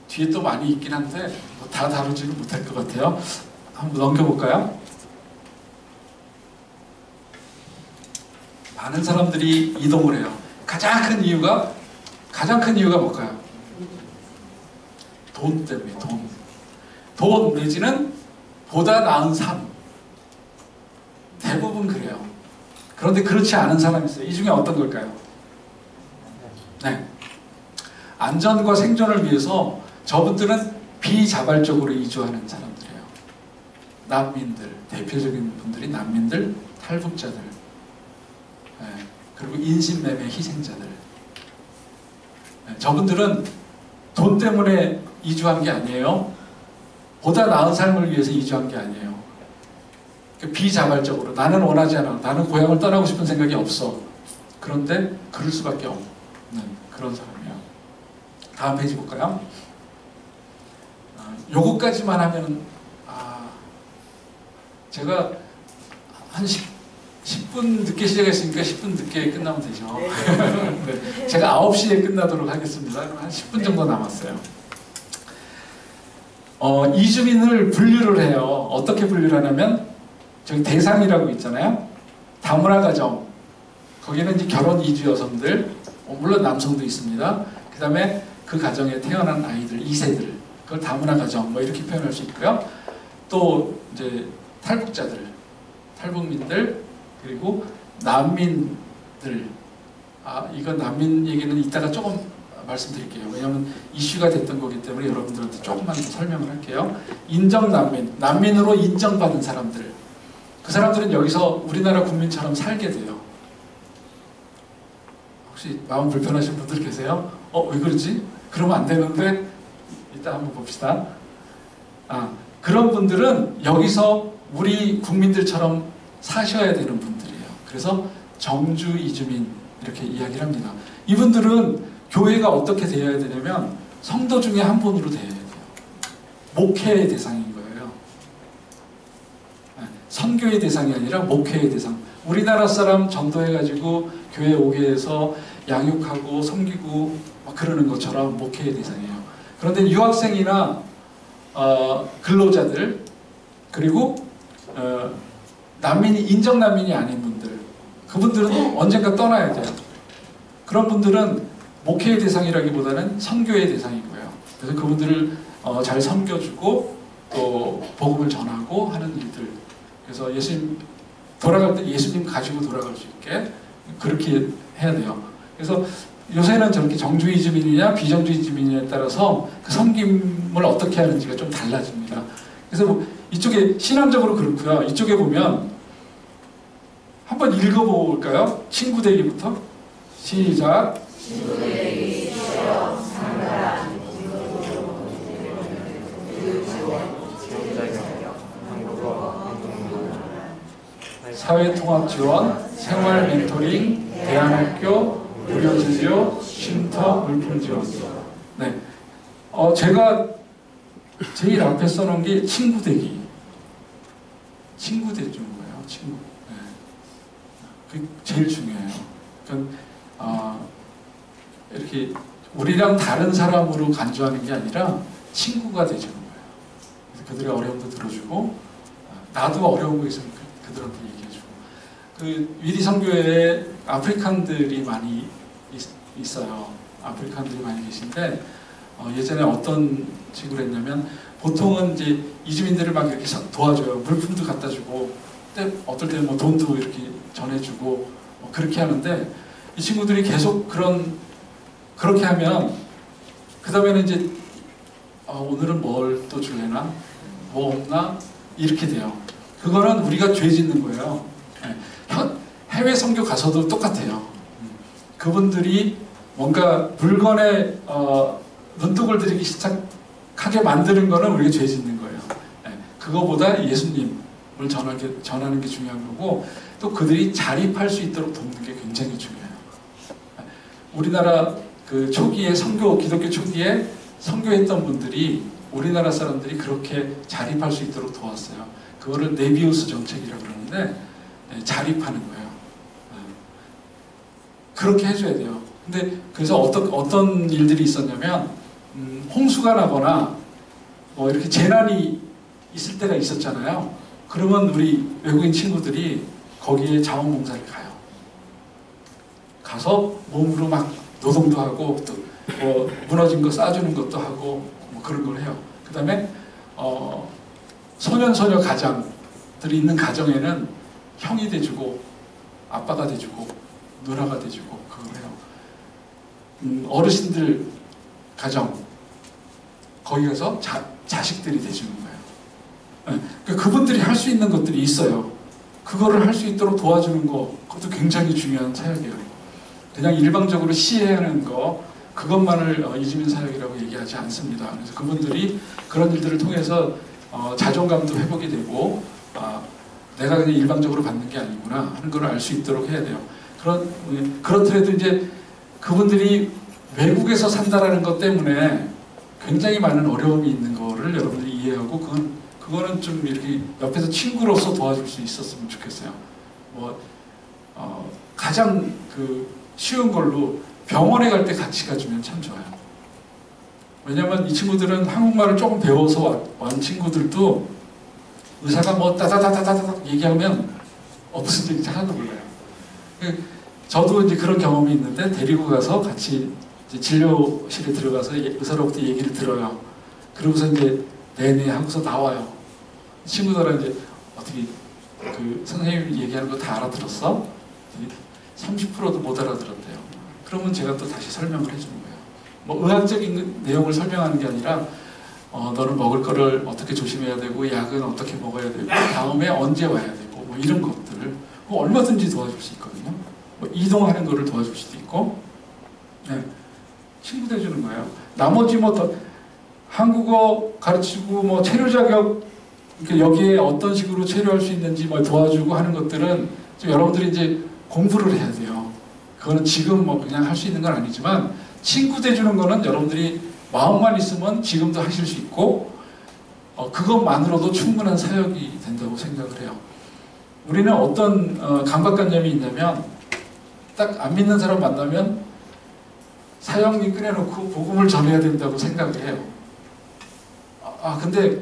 뒤에 또 많이 있긴 한데 다 다루지는 못할 것 같아요. 한번 넘겨볼까요? 많은 사람들이 이동을 해요. 가장 큰 이유가 뭘까요? 돈 때문에. 돈 내지는 보다 나은 삶. 대부분 그래요. 그런데 그렇지 않은 사람이 있어요. 이 중에 어떤 걸까요? 네. 안전과 생존을 위해서 저분들은 비자발적으로 이주하는 사람들이에요. 난민들, 대표적인 분들이 난민들, 탈북자들, 그리고 인신매매 희생자들. 저분들은 돈 때문에 이주한 게 아니에요. 보다 나은 삶을 위해서 이주한 게 아니에요. 비자발적으로 나는 원하지 않아. 나는 고향을 떠나고 싶은 생각이 없어. 그런데 그럴 수밖에 없는 그런 사람이에요. 다음 페이지 볼까요? 요거까지만 하면 제가 한 10분 늦게 시작했으니까 10분 늦게 끝나면 되죠. 네. 제가 9시에 끝나도록 하겠습니다. 한 10분 정도 남았어요. 이주민을 분류를 해요. 어떻게 분류를 하냐면 저기 대상이라고 있잖아요. 다문화 가정. 거기는 이제 결혼 이주 여성들, 물론 남성도 있습니다. 그 다음에 그 가정에 태어난 아이들, 2세들, 그걸 다문화 가정, 뭐 이렇게 표현할 수 있고요. 또 이제 탈북자들, 탈북민들, 그리고 난민들. 이건 난민 얘기는 이따가 조금 말씀드릴게요. 왜냐하면 이슈가 됐던 거기 때문에 여러분들한테 조금만 더 설명을 할게요. 인정 난민, 난민으로 인정받은 사람들. 그 사람들은 여기서 우리나라 국민처럼 살게 돼요. 혹시 마음 불편하신 분들 계세요? 왜 그러지? 그러면 안 되는데 이따 한번 봅시다. 그런 분들은 여기서 우리 국민들처럼 사셔야 되는 분들이에요. 그래서 정주 이주민 이렇게 이야기를 합니다. 이분들은 교회가 어떻게 되어야 되냐면 성도 중에 한 분으로 되어야 돼요. 목회의 대상인 거예요. 선교의 대상이 아니라 목회의 대상. 우리나라 사람 전도해가지고 교회 오게 해서 양육하고 섬기고 막 그러는 것처럼 목회의 대상이에요. 그런데 유학생이나 근로자들 그리고 난민이 인정 난민이 아닌 분들, 그분들은 언젠가 떠나야 돼요. 그런 분들은 목회의 대상이라기보다는 선교의 대상이고요. 그래서 그분들을 잘 섬겨주고 또 복음을 전하고 하는 일들. 그래서 예수님 돌아갈 때 예수님 가지고 돌아갈 수 있게 그렇게 해야 돼요. 그래서 요새는 저렇게 정주 이주민이냐 비정주 이주민이냐에 따라서 그 섬김을 어떻게 하는지가 좀 달라집니다. 그래서 뭐 이쪽에 신앙적으로 그렇고요. 이쪽에 보면 한번 읽어볼까요? 친구 되기부터 시작. 친구 되기 시험 상가란 사회통합 지원, 생활 멘토링, 대안학교, 무료진료, 쉼터, 물품 지원. 네, 제가 제일 앞에 써놓은 게 친구 되기. 친구 되주는 거예요. 친구. 네. 그게 제일 중요해요. 그러니까 이렇게 우리랑 다른 사람으로 간주하는 게 아니라 친구가 되주는 거예요. 그래서 그들의 어려움도 들어주고 나도 어려운 거 있으면 그들한테 얘기해주고. 그 위리 선교회에 아프리칸들이 많이 있어요. 아프리칸들이 많이 계신데 예전에 어떤 식으로 했냐면 보통은 이제 이주민들을 막 이렇게 도와줘요. 물품도 갖다 주고 어떨 때는 뭐 돈도 이렇게 전해주고 그렇게 하는데 이 친구들이 계속 그렇게 하면 그 다음에는 이제 오늘은 뭘 또 줄래나? 뭐 없나? 이렇게 돼요. 그거는 우리가 죄 짓는 거예요. 해외 선교 가서도 똑같아요. 그분들이 뭔가 물건에 눈독을 들이기 시작하게 만드는 거는 우리가 죄 짓는 거예요. 그거보다 예수님을 전하는 게 중요한 거고 또 그들이 자립할 수 있도록 돕는 게 굉장히 중요해요. 우리나라 그 초기에 기독교 초기에 선교했던 분들이 우리나라 사람들이 그렇게 자립할 수 있도록 도왔어요. 그거를 네비우스 정책이라고 그러는데 자립하는 거예요. 그렇게 해줘야 돼요. 근데 그래서 어떤 일들이 있었냐면 홍수가 나거나 뭐 이렇게 재난이 있을 때가 있었잖아요. 그러면 우리 외국인 친구들이 거기에 자원봉사를 가요. 가서 몸으로 막 노동도 하고 또 뭐 무너진 거 싸주는 것도 하고 뭐 그런 걸 해요. 그 다음에 소년소녀 가장들이 있는 가정에는 형이 돼주고 아빠가 돼주고 누나가 돼주고 그걸 해요. 어르신들 가정 거기 가서 자식들이 돼주는 거예요. 그분들이 할 수 있는 것들이 있어요. 그거를 할 수 있도록 도와주는 거 그것도 굉장히 중요한 사역이에요. 그냥 일방적으로 시해하는 거 그것만을 이주민 사역이라고 얘기하지 않습니다. 그래서 그분들이 그런 일들을 통해서 자존감도 회복이 되고 내가 그냥 일방적으로 받는 게 아니구나 하는 걸 알 수 있도록 해야 돼요. 그렇더라도 이제 그분들이 외국에서 산다라는 것 때문에 굉장히 많은 어려움이 있는 거를 여러분들이 이해하고 그거는 좀 이렇게 옆에서 친구로서 도와줄 수 있었으면 좋겠어요. 가장 쉬운 걸로 병원에 갈 때 같이 가주면 참 좋아요. 왜냐면 이 친구들은 한국말을 조금 배워서 온 친구들도 의사가 뭐 따다다다다다 얘기하면 무슨 얘기인지 하나도 몰라요. 저도 이제 그런 경험이 있는데 데리고 가서 같이 이제 진료실에 들어가서 의사로부터 얘기를 들어요. 그러고서 이제 네네 하고서 나와요. 친구들은 이제 어떻게 그 선생님이 얘기하는 거 다 알아들었어? 30%도 못 알아들었대요. 그러면 제가 또 다시 설명을 해주는 거예요. 뭐 의학적인 내용을 설명하는 게 아니라 너는 먹을 거를 어떻게 조심해야 되고 약은 어떻게 먹어야 되고 다음에 언제 와야 되고 뭐 이런 것들을 뭐 얼마든지 도와줄 수 있거든요. 뭐 이동하는 거를 도와줄 수도 있고 네. 친구 돼주는 거예요. 나머지 뭐 더 한국어 가르치고 뭐 체류 자격 여기에 어떤 식으로 체류할 수 있는지 뭐 도와주고 하는 것들은 좀 여러분들이 이제 공부를 해야 돼요. 그거는 지금 뭐 그냥 할 수 있는 건 아니지만 친구 돼주는 거는 여러분들이 마음만 있으면 지금도 하실 수 있고 그것만으로도 충분한 사역이 된다고 생각을 해요. 우리는 어떤 강박관념이 있냐면 딱 안 믿는 사람 만나면 사형리 꺼내놓고 복음을 전해야 된다고 생각을 해요. 근데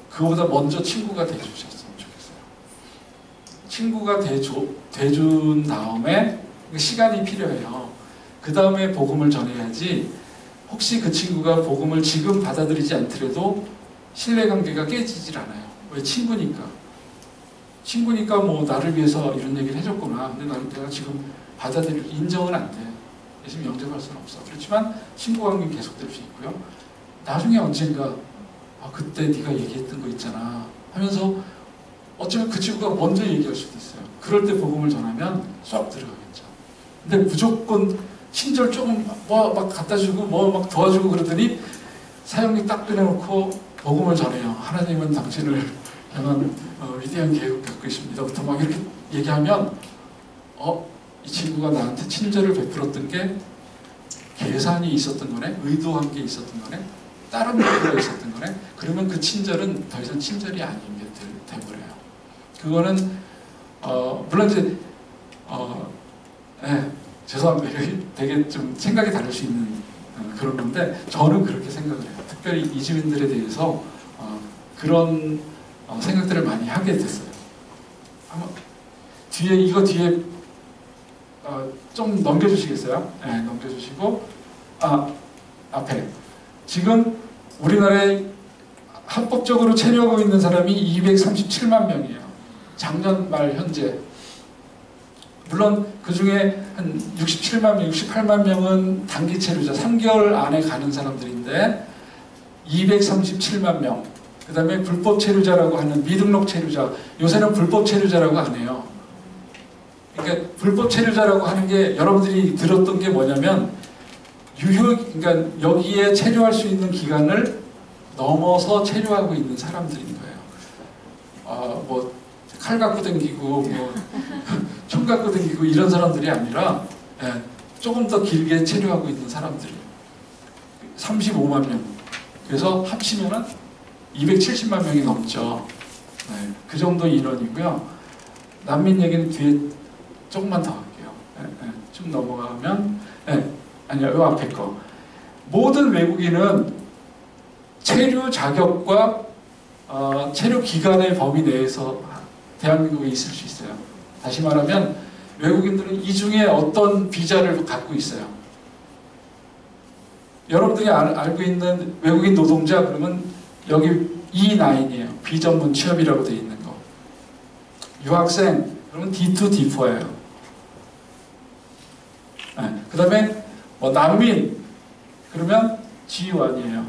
그거보다 먼저 친구가 돼주셨으면 좋겠어요. 친구가 돼준 다음에 시간이 필요해요. 그 다음에 복음을 전해야지 혹시 그 친구가 복음을 지금 받아들이지 않더라도 신뢰관계가 깨지질 않아요. 왜? 친구니까. 친구니까 뭐 나를 위해서 이런 얘기를 해줬구나. 근데 내가 지금 인정은 안 돼. 예수님 영접할 수는 없어. 그렇지만 친구 관계는 계속될 수 있고요. 나중에 언젠가 그때 네가 얘기했던 거 있잖아 하면서 어쩌면 그 친구가 먼저 얘기할 수도 있어요. 그럴 때 복음을 전하면 쏙 들어가겠죠. 근데 무조건 친절 조금 뭐 막 갖다 주고 뭐 막 도와주고 그러더니 사형리 딱 꺼내놓고 복음을 전해요. 하나님은 당신을 향한 위대한 계획을 갖고 있습니다. 부터 막 이렇게 얘기하면 이 친구가 나한테 친절을 베풀었던 게 계산이 있었던 거네, 의도한 게 있었던 거네, 다른 목표가 있었던 거네. 그러면 그 친절은 더 이상 친절이 아닌 게 돼버려요. 그거는 물론 이제 죄송합니다. 되게 좀 생각이 다를 수 있는 그런 건데 저는 그렇게 생각을 해요. 특별히 이주민들에 대해서 그런 생각들을 많이 하게 됐어요. 한번 이거 뒤에 좀 넘겨주시겠어요? 네, 넘겨주시고 앞에 지금 우리나라에 합법적으로 체류하고 있는 사람이 237만 명이에요. 작년 말 현재. 물론 그 중에 한 67만 명, 68만 명은 단기 체류자, 3개월 안에 가는 사람들인데 237만 명. 그 다음에 불법 체류자라고 하는 미등록 체류자. 요새는 불법 체류자라고 안 해요. 그러니까 불법 체류자라고 하는 게 여러분들이 들었던 게 뭐냐면 그러니까 여기에 체류할 수 있는 기간을 넘어서 체류하고 있는 사람들인 거예요. 뭐 칼 갖고 다니고 뭐 총 갖고 다니고 이런 사람들이 아니라 조금 더 길게 체류하고 있는 사람들이에요. 35만 명. 그래서 합치면은 270만 명이 넘죠. 네, 그 정도 인원이고요. 난민 얘기는 뒤에 조금만 더 할게요. 좀 넘어가면 아니요, 이 앞에 거. 모든 외국인은 체류 자격과 체류 기간의 범위 내에서 대한민국에 있을 수 있어요. 다시 말하면 외국인들은 이 중에 어떤 비자를 갖고 있어요. 여러분들이 알고 있는 외국인 노동자 그러면 여기 E9이에요. 비전문 취업이라고 되어 있는 거. 유학생 그러면 D2, D4예요. 그 다음에 뭐 난민 그러면 G1이에요.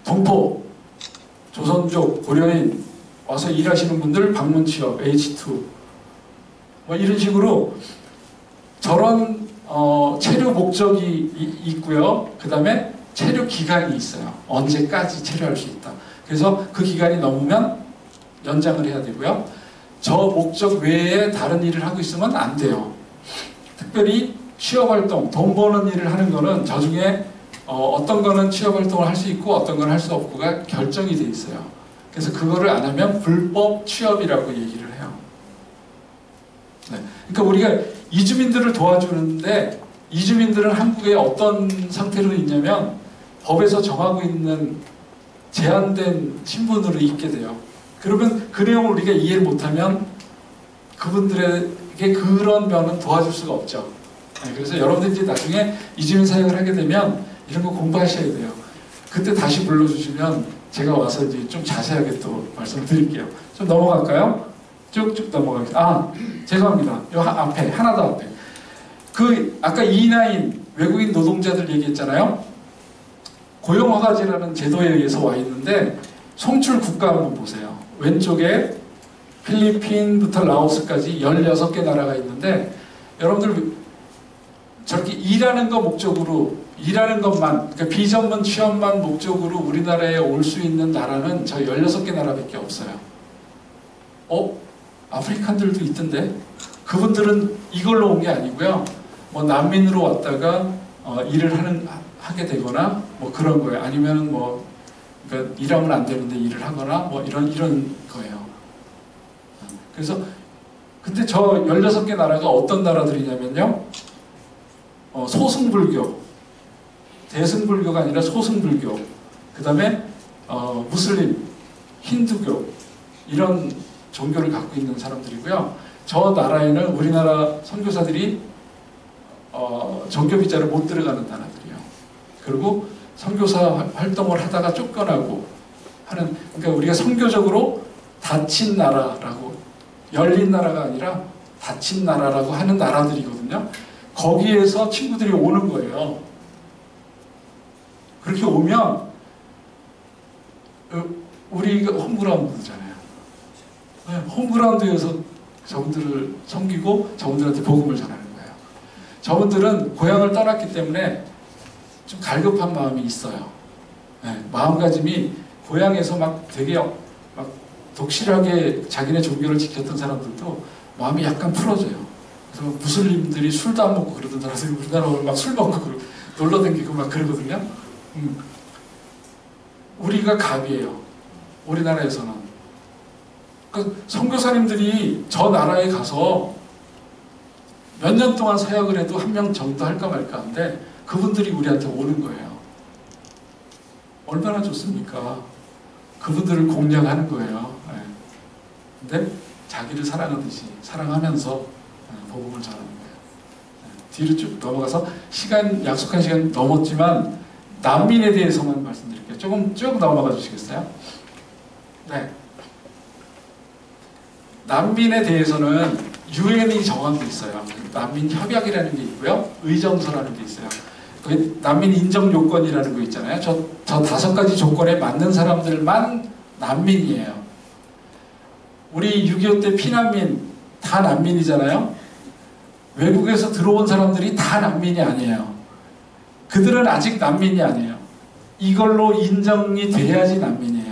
동포, 조선족, 고려인 와서 일하시는 분들 방문 취업 H2 뭐 이런 식으로 저런 체류 목적이 있고요. 그 다음에 체류 기간이 있어요. 언제까지 체류할 수 있다. 그래서 그 기간이 넘으면 연장을 해야 되고요. 저 목적 외에 다른 일을 하고 있으면 안 돼요. 특별히 취업활동, 돈 버는 일을 하는 거는 저 중에 어떤 거는 취업활동을 할 수 있고 어떤 건 할 수 없고가 결정이 돼 있어요. 그래서 그거를 안 하면 불법 취업이라고 얘기를 해요. 네. 그러니까 우리가 이주민들을 도와주는데 이주민들은 한국에 어떤 상태로 있냐면 법에서 정하고 있는 제한된 신분으로 있게 돼요. 그러면 그 내용을 우리가 이해를 못하면 그분들에게 그런 면은 도와줄 수가 없죠. 네, 그래서 여러분들이 이제 나중에 이주민 사역을 하게 되면 이런 거 공부하셔야 돼요. 그때 다시 불러주시면 제가 와서 이제 좀 자세하게 또 말씀드릴게요. 좀 넘어갈까요? 쭉쭉 넘어갈게요. 죄송합니다. 요 앞에 하나 더 앞에. 그 아까 E9 외국인 노동자들 얘기했잖아요. 고용허가제라는 제도에 의해서 와 있는데 송출 국가 한번 보세요. 왼쪽에 필리핀부터 라오스까지 16개 나라가 있는데 여러분들 저렇게 일하는 거 목적으로 일하는 것만 그러니까 비전문 취업만 목적으로 우리나라에 올 수 있는 나라는 저 16개 나라밖에 없어요. 아프리칸들도 있던데 그분들은 이걸로 온 게 아니고요. 뭐 난민으로 왔다가 일을 하게 되거나 뭐 그런 거예요. 아니면 뭐 그러니까 일하면 안 되는데 일을 하거나 뭐 이런 거예요. 그래서 근데 저 16개 나라가 어떤 나라들이냐면요. 소승불교, 대승불교가 아니라 소승불교, 그 다음에 무슬림, 힌두교 이런 종교를 갖고 있는 사람들이고요. 저 나라에는 우리나라 선교사들이 종교 비자를 못 들어가는 나라들이에요. 그리고 선교사 활동을 하다가 쫓겨나고 하는 그러니까 우리가 선교적으로 닫힌 나라라고 열린 나라가 아니라 닫힌 나라라고 하는 나라들이거든요. 거기에서 친구들이 오는 거예요. 그렇게 오면 우리가 홈그라운드잖아요. 홈그라운드에서 저분들을 섬기고 저분들한테 복음을 전하는 거예요. 저분들은 고향을 떠났기 때문에 좀 갈급한 마음이 있어요. 마음가짐이 고향에서 막 되게 막 독실하게 자기네 종교를 지켰던 사람들도 마음이 약간 풀어져요. 그래서 무슬림들이 술도 안 먹고 그러던 사람들이 우리나라 오면 막 술 먹고 놀러 다니고 막 그러거든요. 우리가 갑이에요. 우리나라에서는. 그러니까 선교사님들이 저 나라에 가서 몇 년 동안 사역을 해도 한 명 정도 할까 말까 한데 그분들이 우리한테 오는 거예요. 얼마나 좋습니까? 그분들을 공략하는 거예요. 근데 자기를 사랑하듯이 사랑하면서 복음을 전하는 거예요. 뒤로 쭉 넘어가서 약속한 시간 넘었지만 난민에 대해서만 말씀드릴게요. 조금 쭉 넘어가 주시겠어요? 네. 난민에 대해서는 유엔이 정한 게 있어요. 난민 협약이라는 게 있고요. 의정서라는 게 있어요. 난민 인정 요건이라는 거 있잖아요. 저 5가지 조건에 맞는 사람들만 난민이에요. 우리 6.25 때 피난민 다 난민이잖아요. 외국에서 들어온 사람들이 다 난민이 아니에요. 그들은 아직 난민이 아니에요. 이걸로 인정이 돼야지 난민이에요.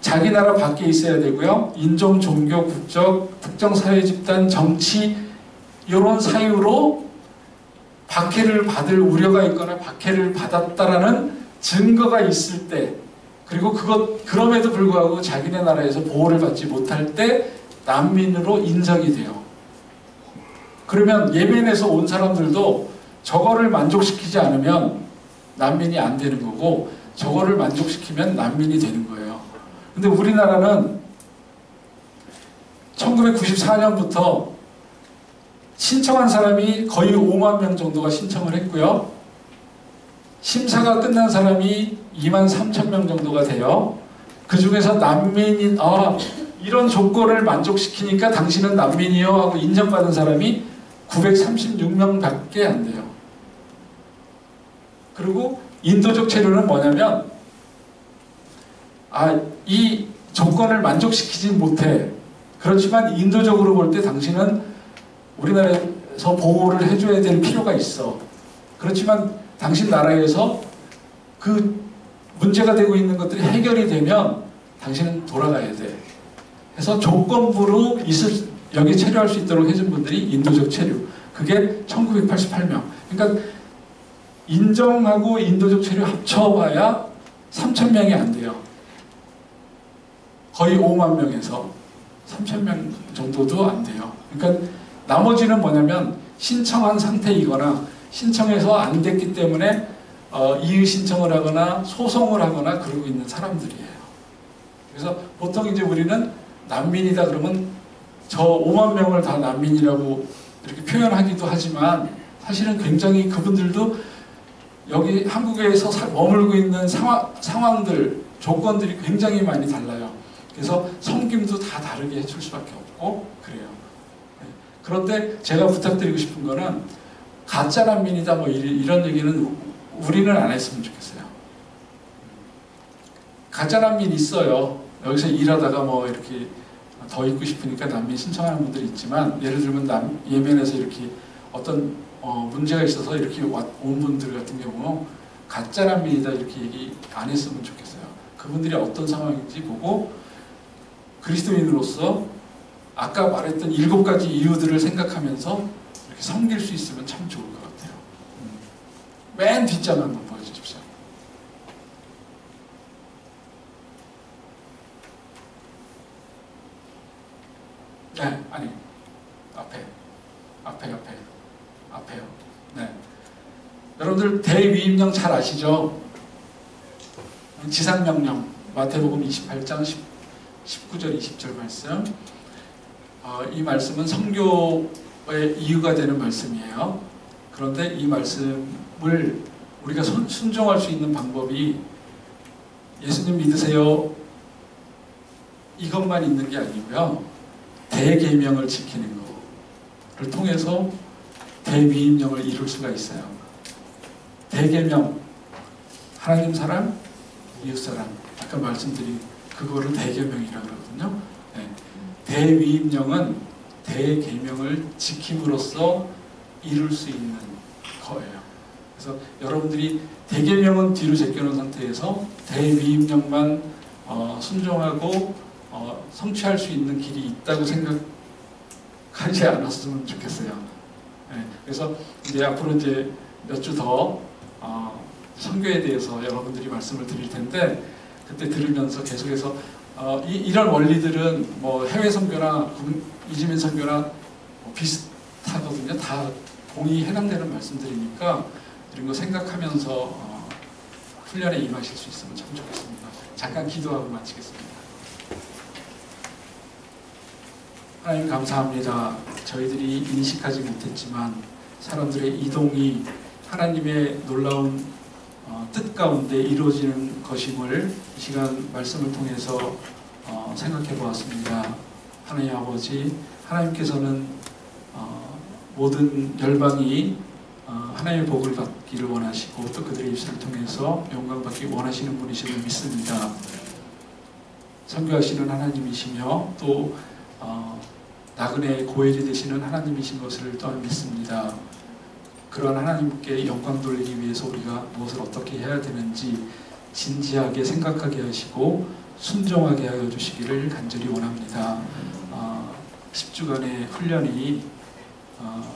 자기 나라 밖에 있어야 되고요. 인종, 종교, 국적, 특정 사회 집단, 정치 이런 사유로 박해를 받을 우려가 있거나 박해를 받았다라는 증거가 있을 때 그리고 그럼에도 불구하고 자기네 나라에서 보호를 받지 못할 때 난민으로 인정이 돼요. 그러면 예멘에서 온 사람들도 저거를 만족시키지 않으면 난민이 안 되는 거고 저거를 만족시키면 난민이 되는 거예요. 근데 우리나라는 1994년부터 신청한 사람이 거의 5만 명 정도가 신청을 했고요. 심사가 끝난 사람이 2만 3천 명 정도가 돼요. 그 중에서 난민인 이런 조건을 만족시키니까 당신은 난민이요 하고 인정받은 사람이 936명밖에 안 돼요. 그리고 인도적 체류는 뭐냐면 이 조건을 만족시키진 못해. 그렇지만 인도적으로 볼 때 당신은 우리나라에서 보호를 해줘야 될 필요가 있어. 그렇지만 당신 나라에서 그 문제가 되고 있는 것들이 해결이 되면 당신은 돌아가야 돼. 그래서 조건부로 여기 체류할 수 있도록 해준 분들이 인도적 체류. 그게 1988명. 그러니까 인정하고 인도적 체류 합쳐봐야 3,000명이 안 돼요. 거의 5만 명에서 3,000명 정도도 안 돼요. 그러니까 나머지는 뭐냐면 신청한 상태이거나 신청해서 안 됐기 때문에 이의 신청을 하거나 소송을 하거나 그러고 있는 사람들이에요. 그래서 보통 이제 우리는 난민이다 그러면 저 5만 명을 다 난민이라고 이렇게 표현하기도 하지만 사실은 굉장히 그분들도 여기 한국에서 머물고 있는 상황들, 조건들이 굉장히 많이 달라요. 그래서 섬김도 다 다르게 해줄 수밖에 없고 그래요. 그런데 제가 부탁드리고 싶은 거는 가짜 난민이다 뭐 이런 얘기는 우리는 안 했으면 좋겠어요. 가짜 난민 있어요. 여기서 일하다가 뭐 이렇게 더 있고 싶으니까 난민 신청하는 분들이 있지만 예를 들면 예멘에서 이렇게 어떤 문제가 있어서 이렇게 온 분들 같은 경우 가짜 난민이다 이렇게 얘기 안 했으면 좋겠어요. 그분들이 어떤 상황인지 보고 그리스도인으로서 아까 말했던 7가지 이유들을 생각하면서 이렇게 섬길 수 있으면 참 좋을 것 같아요. 맨 뒷장 한번 보여주십시오. 네, 아니 앞에요. 네, 여러분들 대위임령 잘 아시죠? 지상명령 마태복음 28장 19절 20절 말씀. 이 말씀은 선교의 이유가 되는 말씀이에요. 그런데 이 말씀을 우리가 순종할 수 있는 방법이 예수님 믿으세요 이것만 있는 게 아니고요. 대계명을 지키는 것을 통해서 대위임령을 이룰 수가 있어요. 대계명, 하나님 사랑, 이웃 사랑. 아까 말씀드린 그거를 대계명이라고 그러거든요. 네. 대위임령은 대계명을 지킴으로써 이룰 수 있는 거예요. 그래서 여러분들이 대계명은 뒤로 제껴놓은 상태에서 대위임령만 순종하고 성취할 수 있는 길이 있다고 생각하지 않았으면 좋겠어요. 네. 그래서 이제 앞으로 이제 몇 주 더 선교에 대해서 여러분들이 말씀을 드릴 텐데 그때 들으면서 계속해서 이런 원리들은 뭐 해외 선교나 이주민 선교나 뭐 비슷하거든요. 다 공이 해당되는 말씀들이니까 이런 거 생각하면서 훈련에 임하실 수 있으면 참 좋겠습니다. 잠깐 기도하고 마치겠습니다. 하나님 감사합니다. 저희들이 인식하지 못했지만 사람들의 이동이 하나님의 놀라운 뜻 가운데 이루어지는 것임을 이 시간 말씀을 통해서 생각해 보았습니다. 하나님 아버지, 하나님께서는 모든 열방이 하나님의 복을 받기를 원하시고 또 그들의 입술을 통해서 영광받기 원하시는 분이심을 믿습니다. 선교하시는 하나님이시며 또 나그네의 고엘이 되시는 하나님이신 것을 또한 믿습니다. 그러한 하나님께 영광 돌리기 위해서 우리가 무엇을 어떻게 해야 되는지 진지하게 생각하게 하시고 순종하게 하여 주시기를 간절히 원합니다. 10주간의 훈련이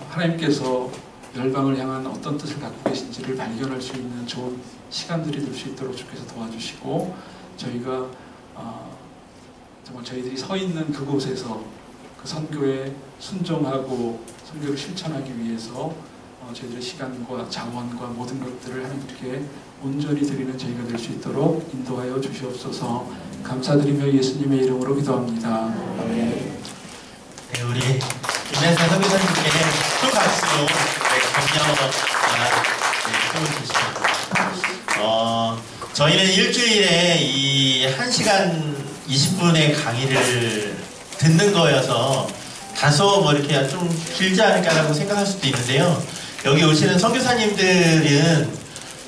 하나님께서 열방을 향한 어떤 뜻을 갖고 계신지를 발견할 수 있는 좋은 시간들이 될 수 있도록 주께서 도와주시고 저희가 정말 저희들이 서 있는 그곳에서 그 선교에 순종하고 선교를 실천하기 위해서 저희들의 시간과 자원과 모든 것들을 하나님께 온전히 드리는 저희가 될 수 있도록 인도하여 주시옵소서. 감사드리며 예수님의 이름으로 기도합니다. 아멘. 네, 우리 김혜선 선교사님께 또 박수로 격려와 저희는 일주일에 이 1시간 20분의 강의를 듣는 거여서 다소 뭐 이렇게 좀 길지 않을까라고 생각할 수도 있는데요. 여기 오시는 선교사님들은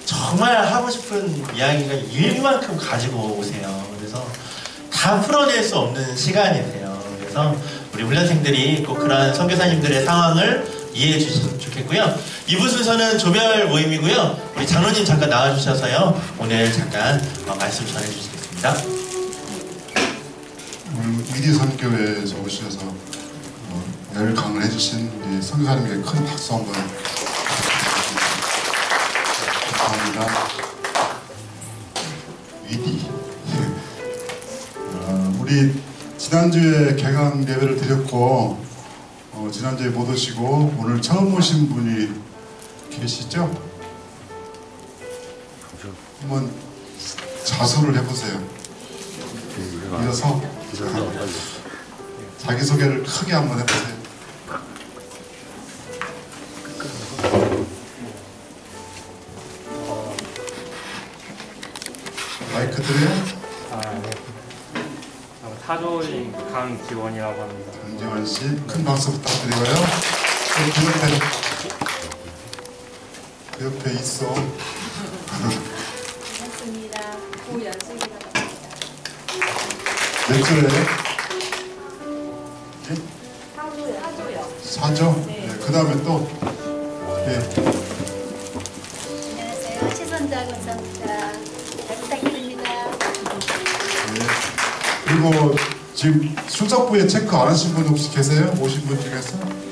정말 하고 싶은 이야기가 일만큼 가지고 오세요. 그래서 다 풀어낼 수 없는 시간이세요. 그래서 우리 훈련생들이 꼭 그런 선교사님들의 상황을 이해해 주시면 좋겠고요. 2부 순서는 조별 모임이고요. 우리 장로님 잠깐 나와주셔서요. 오늘 잠깐 말씀 전해주시겠습니다. 오늘 위기선교회에서 오셔서 오늘 강의를 해주신 우리 선교사님께 큰 박수 한번 감사합니다. 위기. 우리 지난주에 개강 예배를 드렸고 지난주에 못 오시고 오늘 처음 오신 분이 계시죠? 한번 자수를 해보세요. 일어서 자기소개를 크게 한번 해보세요. 마이크 드려요? 네. 타조인 강지원이라고 합니다. 강지원 씨, 큰 박수 부탁드리고요. 그 옆에 있어. 반갑습니다. 고연숙이라고 합니다. 몇 줄이에요? 예? 사조요. 사죠? 네. 네, 그 다음에 또 예. 안녕하세요. 시선자금사입니다. 잘 부탁드립니다. 네. 그리고 지금 출석부에 체크 안 하신 분 혹시 계세요? 오신 분 중에서?